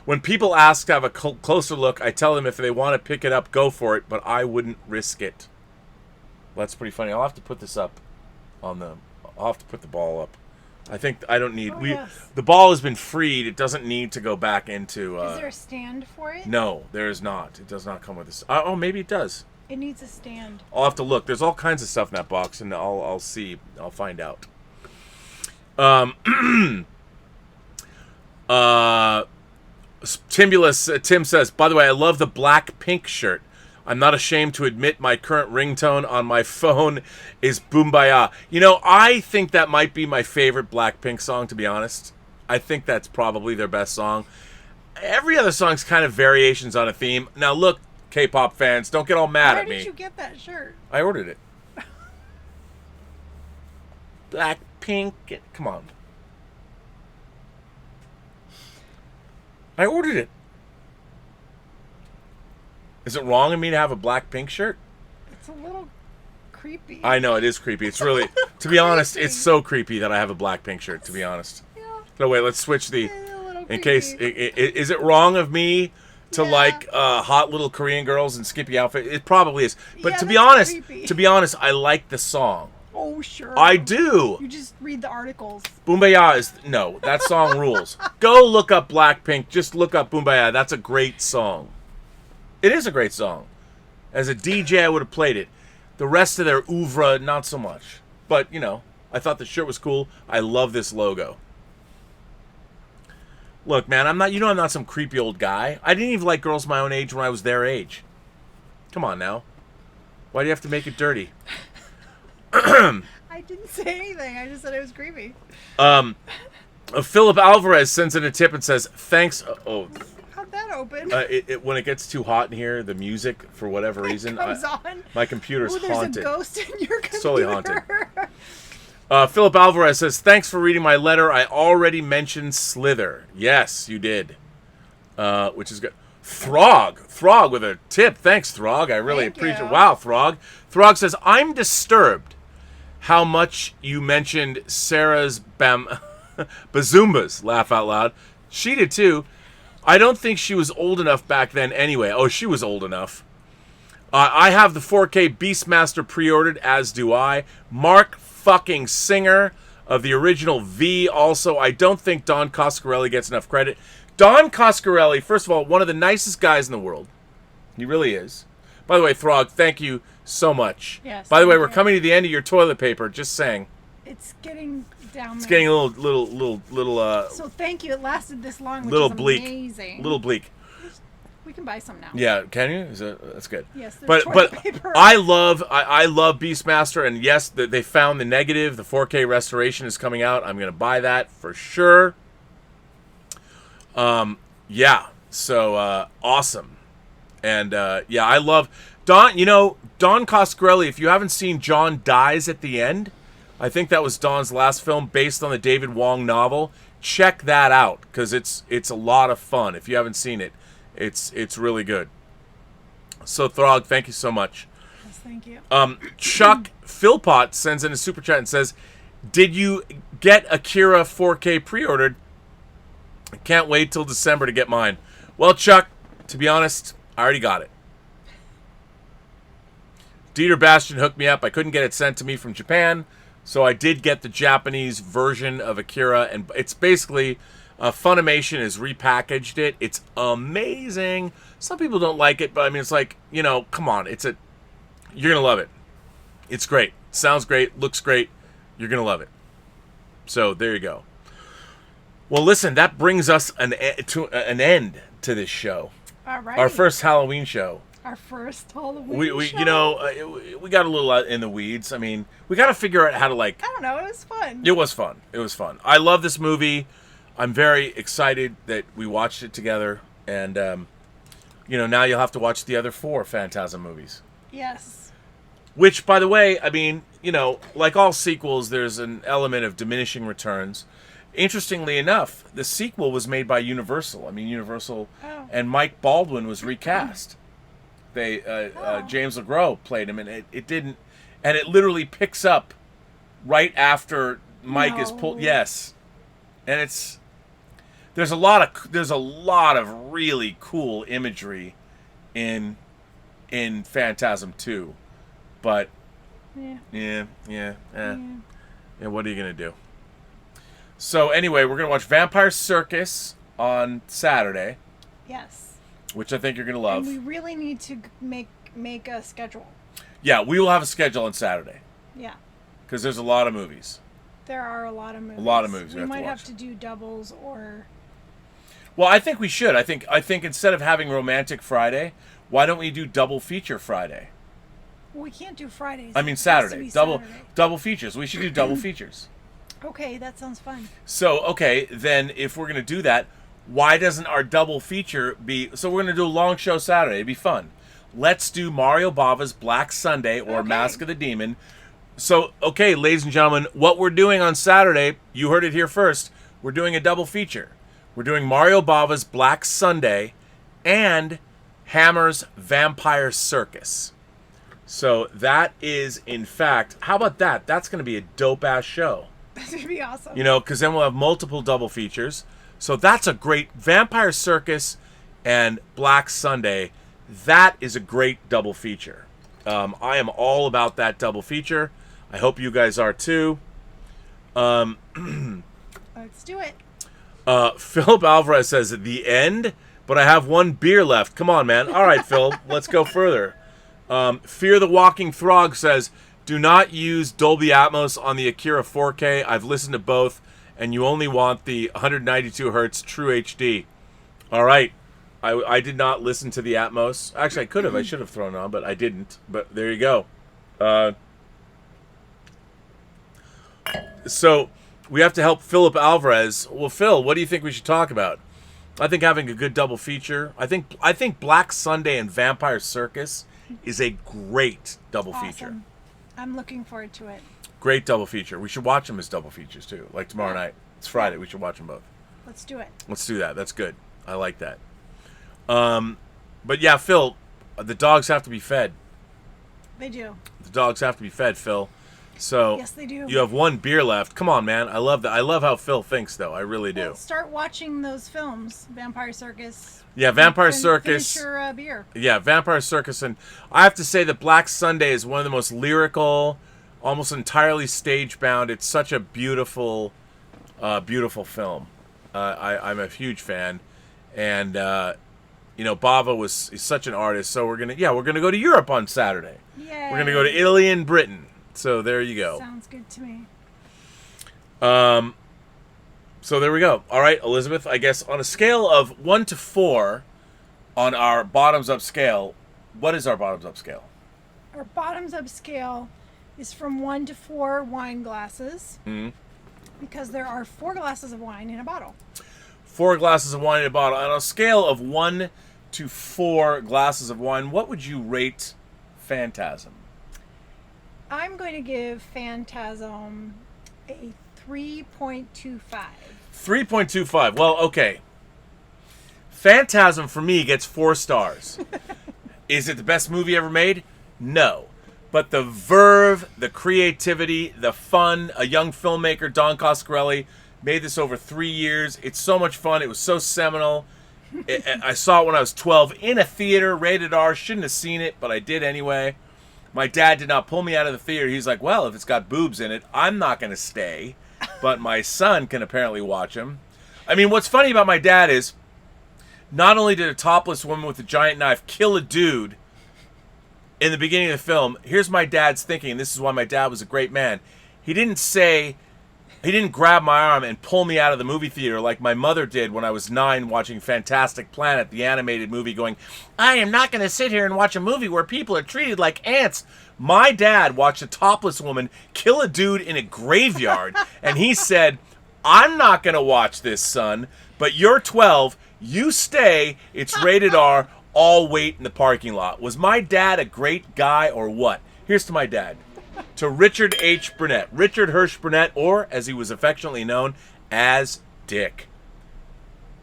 When people ask to have a closer look, I tell them if they want to pick it up, go for it, but I wouldn't risk it. Well, that's pretty funny. I'll have to put this up on the... I'll have to put the ball up. I think I don't need... Yes. The ball has been freed. It doesn't need to go back into... Is there a stand for it? No, there is not. It does not come with this. Oh, maybe it does. It needs a stand. I'll have to look. There's all kinds of stuff in that box, and I'll see. I'll find out. Tim says, by the way, I love the black pink shirt. I'm not ashamed to admit my current ringtone on my phone is Boombaya. You know, I think that might be my favorite Blackpink song, to be honest. I think that's probably their best song. Every other song's kind of variations on a theme. Now, look, K-pop fans, don't get all mad at me. Where did you get that shirt? I ordered it. Blackpink. Come on. I ordered it. Is it wrong of me to have a Blackpink shirt? It's a little creepy. I know, it is creepy. It's really, to be honest, it's so creepy that I have a Blackpink shirt, to be honest. Yeah. No, wait, let's switch the, in creepy. case, is it wrong of me to like hot little Korean girls in skimpy outfits? It probably is. But to be honest, I like the song. Oh, sure. I do. You just read the articles. Boombaya is, no, that song rules. Go look up Blackpink. Just look up Boombaya. That's a great song. It is a great song. As a DJ, I would have played it. The rest of their oeuvre, not so much. But, you know, I thought the shirt was cool. I love this logo. Look, man, I'm not some creepy old guy. I didn't even like girls my own age when I was their age. Come on now. Why do you have to make it dirty? I didn't say anything. I just said it was creepy. Philip Alvarez sends in a tip and says, thanks. How'd that open? When it gets too hot in here, the music, for whatever reason, comes on. My computer's there's haunted. There's a ghost in your computer. It's totally haunted. Philip Alvarez says, thanks for reading my letter. I already mentioned Slither. Yes, you did. Which is good. Throg with a tip. Thanks, Throg. I really appreciate it. Wow, Throg. Throg says, I'm disturbed how much you mentioned Sarah's Bazumbas. Laugh out loud. She did too. I don't think she was old enough back then anyway. Oh, she was old enough. I have the 4K Beastmaster pre-ordered, as do I. Mark fucking Singer of the original V also. I don't think Don Coscarelli gets enough credit. Don Coscarelli, first of all, one of the nicest guys in the world. He really is. By the way, Throg, thank you so much. Yes. By the way, we're coming to the end of your toilet paper, just saying. It's getting down there. It's getting a little So thank you. It lasted this long, which little is bleak. amazing. Little bleak. We can buy some now. Yeah, can you? That's good. Yes, but toilet paper. I love Beastmaster, and yes, they found the negative. The 4K restoration is coming out. I'm gonna buy that for sure. Yeah. So awesome, and yeah, I love Don. You know, Don Coscarelli. If you haven't seen John Dies at the End, I think that was Don's last film based on the David Wong novel. Check that out because it's a lot of fun. If you haven't seen it. It's really good. So Throg, thank you so much. Yes, thank you. Chuck Philpott sends in a super chat and says, "Did you get Akira 4K pre-ordered? I can't wait till December to get mine." Well, Chuck, to be honest, I already got it. Dieter Bastian hooked me up. I couldn't get it sent to me from Japan, so I did get the Japanese version of Akira, and it's basically. Funimation has repackaged it. It's amazing. Some people don't like it, but I mean, it's like, you know, come on. You're going to love it. It's great. Sounds great. Looks great. You're going to love it. So there you go. Well, listen, that brings us an end to this show. All right. Our first Halloween show. Our first Halloween show. You know, we got a little in the weeds. I mean, we got to figure out how to I don't know. It was fun. It was fun. It was fun. I love this movie. I'm very excited that we watched it together, and you know, now you'll have to watch the other 4 Phantasm movies. Yes. Which, by the way, I mean, you know, like all sequels, there's an element of diminishing returns. Interestingly enough, the sequel was made by Universal. I mean, Universal, and Mike Baldwin was recast. James LeGros played him, and it didn't, and it literally picks up right after Mike is pulled. Yes, and there's a lot of really cool imagery in Phantasm 2, but yeah, what are you gonna do? So anyway, we're gonna watch Vampire Circus on Saturday. Yes. Which I think you're gonna love. And we really need to make a schedule. Yeah, we will have a schedule on Saturday. Yeah. Because there's a lot of movies. There are a lot of movies. A lot of movies. We might have to do doubles or. Well, I think we should. I think instead of having Romantic Friday, why don't we do double feature Friday? Well, we can't do Fridays. I mean Saturday. Double features. We should do double features. Okay, that sounds fun. So, okay, then if we're going to do that, why doesn't our double feature be... So we're going to do a long show Saturday. It'd be fun. Let's do Mario Bava's Black Sunday or Mask of the Demon. So, okay, ladies and gentlemen, what we're doing on Saturday, you heard it here first, we're doing a double feature. We're doing Mario Bava's Black Sunday and Hammer's Vampire Circus. So that is, in fact... How about that? That's going to be a dope-ass show. That would be awesome. You know, because then we'll have multiple double features. So that's a great Vampire Circus and Black Sunday. That is a great double feature. I am all about that double feature. I hope you guys are too. Let's do it. Philip Alvarez says at the end, but I have one beer left. Come on, man. All right, Phil, let's go further. Fear the Walking Throg says, do not use Dolby Atmos on the Akira 4K. I've listened to both, and you only want the 192 hertz True HD. All right. I did not listen to the Atmos. Actually, I could have. I should have thrown it on, but I didn't. But there you go. So we have to help Philip Alvarez. Well, Phil, what do you think we should talk about? I think having a good double feature. I think Black Sunday and Vampire Circus is a great double feature. I'm looking forward to it. Great double feature. We should watch them as double features too. Like tomorrow night. It's Friday. We should watch them both. Let's do it. Let's do that. That's good. I like that. But yeah, Phil, the dogs have to be fed. They do. The dogs have to be fed, Phil. So yes, they do. You have one beer left. Come on, man. I love that. I love how Phil thinks, though. I really do. Well, start watching those films, Vampire Circus. Yeah, Vampire Circus. Finish your beer. Yeah, Vampire Circus, and I have to say that Black Sunday is one of the most lyrical, almost entirely stage-bound. It's such a beautiful, beautiful film. I'm a huge fan, and Bava is such an artist. So we're gonna go to Europe on Saturday. Yay. We're gonna go to Italy and Britain. So there you go. Sounds good to me. So there we go. All right, Elizabeth, I guess on a scale of 1 to 4 on our bottoms-up scale, what is our bottoms-up scale? Our bottoms-up scale is from 1 to 4 wine glasses. Mm-hmm. Because there are 4 glasses of wine in a bottle. 4 glasses of wine in a bottle. On a scale of 1 to 4 glasses of wine, what would you rate Phantasm? I'm going to give Phantasm a 3.25. 3.25. Well, okay. Phantasm, for me, gets 4 stars. Is it the best movie ever made? No. But the verve, the creativity, the fun, a young filmmaker, Don Coscarelli, made this over 3 years. It's so much fun. It was so seminal. I saw it when I was 12 in a theater, rated R. Shouldn't have seen it, but I did anyway. My dad did not pull me out of the theater. He's like, well, if it's got boobs in it, I'm not going to stay. But my son can apparently watch them. I mean, what's funny about my dad is not only did a topless woman with a giant knife kill a dude in the beginning of the film, here's my dad's thinking, and this is why my dad was a great man. He didn't grab my arm and pull me out of the movie theater like my mother did when I was 9 watching Fantastic Planet, the animated movie, going, I am not going to sit here and watch a movie where people are treated like ants. My dad watched a topless woman kill a dude in a graveyard, and he said, I'm not going to watch this, son, but you're 12, you stay, it's rated R, all wait in the parking lot. Was my dad a great guy or what? Here's to my dad. To Richard H. Burnett. Richard Hirsch Burnett, or as he was affectionately known, as Dick.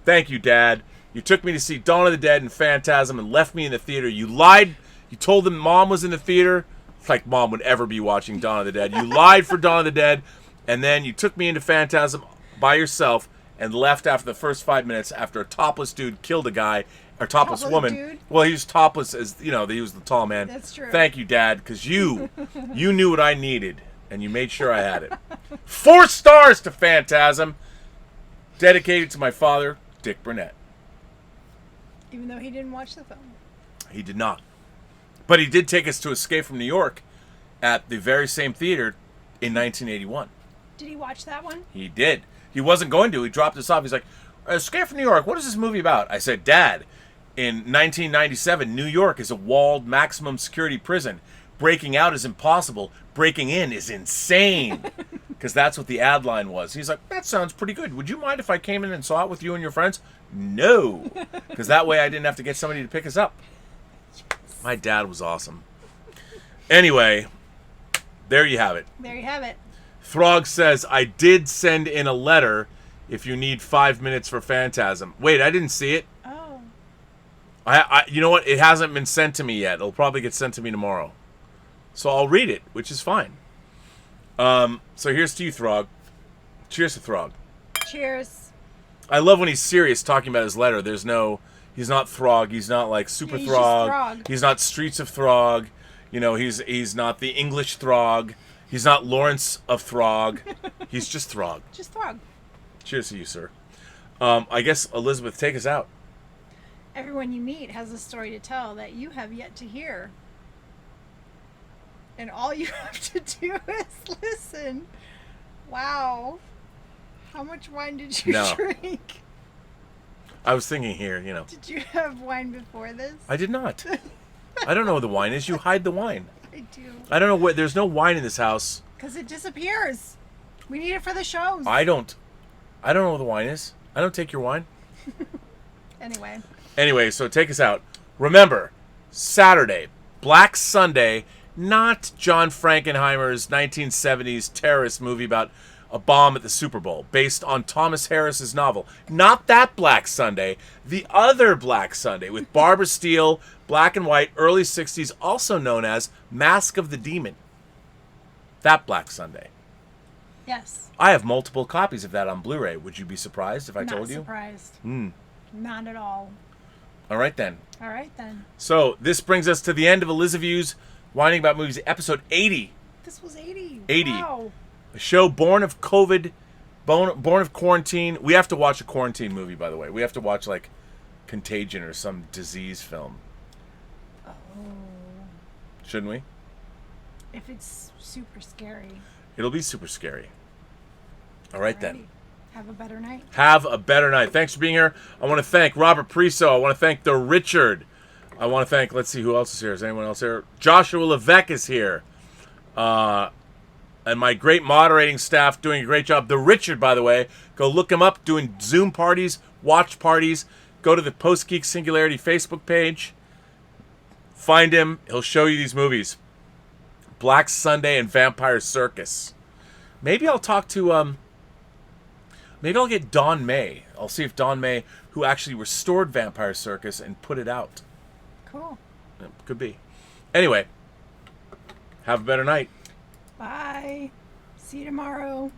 Thank you, Dad. You took me to see Dawn of the Dead and Phantasm and left me in the theater. You lied. You told them Mom was in the theater. It's like Mom would ever be watching Dawn of the Dead. You lied for Dawn of the Dead, and then you took me into Phantasm by yourself and left after the first 5 minutes after a topless dude killed a guy, or topless woman. Dude? Well, he was topless as, he was the tall man. That's true. Thank you, Dad, because you knew what I needed, and you made sure I had it. 4 stars to Phantasm, dedicated to my father, Dick Burnett. Even though he didn't watch the film. He did not. But he did take us to Escape from New York at the very same theater in 1981. Did he watch that one? He did. He wasn't going to. He dropped us off. He's like, Escape from New York, what is this movie about? I said, Dad, in 1997, New York is a walled maximum security prison. Breaking out is impossible. Breaking in is insane. Because that's what the ad line was. He's like, that sounds pretty good. Would you mind if I came in and saw it with you and your friends? No. Because that way I didn't have to get somebody to pick us up. My dad was awesome. Anyway, there you have it. There you have it. Throg says, I did send in a letter if you need 5 minutes for Phantasm. Wait, I didn't see it. Oh. I you know what? It hasn't been sent to me yet. It'll probably get sent to me tomorrow. So I'll read it, which is fine. So here's to you, Throg. Cheers to Throg. Cheers. I love when he's serious talking about his letter. He's not Throg. He's not like Super He's Throg. just Throg. He's not Streets of Throg. He's not the English Throg. He's not Lawrence of Throg. He's just Throg. Just Throg. Cheers to you, sir. I guess, Elizabeth, take us out. Everyone you meet has a story to tell that you have yet to hear. And all you have to do is listen. Wow. How much wine did you drink? I was thinking here, Did you have wine before this? I did not. I don't know what the wine is. You hide the wine. I do. I don't know what. There's no wine in this house. Because it disappears. We need it for the shows. I don't know what the wine is. I don't take your wine. Anyway, so take us out. Remember, Saturday, Black Sunday, not John Frankenheimer's 1970s terrorist movie about a bomb at the Super Bowl, based on Thomas Harris's novel. Not that Black Sunday, the other Black Sunday, with Barbara Steele, black and white, early 60s, also known as Mask of the Demon. That Black Sunday. Yes. I have multiple copies of that on Blu-ray. Would you be surprised if I told you? Not surprised. Hmm. Not at all. All right, then. All right, then. So, this brings us to the end of Elizabeth's Whining About Movies, episode 80. This was 80. 80. Wow. A show born of COVID, born of quarantine. We have to watch a quarantine movie, by the way. We have to watch, like, Contagion or some disease film. Oh. Shouldn't we? If it's super scary. It'll be super scary. All right, then. Have a better night. Have a better night. Thanks for being here. I want to thank Robert Priso. I want to thank the Richard. I want to thank, let's see, who else is here? Is anyone else here? Joshua Levesque is here. And my great moderating staff doing a great job. The Richard, by the way, go look him up, doing Zoom parties, watch parties. Go to the Post-Geek Singularity Facebook page. Find him. He'll show you these movies. Black Sunday and Vampire Circus. Maybe I'll talk to, maybe I'll get Don May. I'll see if Don May, who actually restored Vampire Circus and put it out. Cool. Yeah, could be. Anyway, have a better night. Bye. See you tomorrow.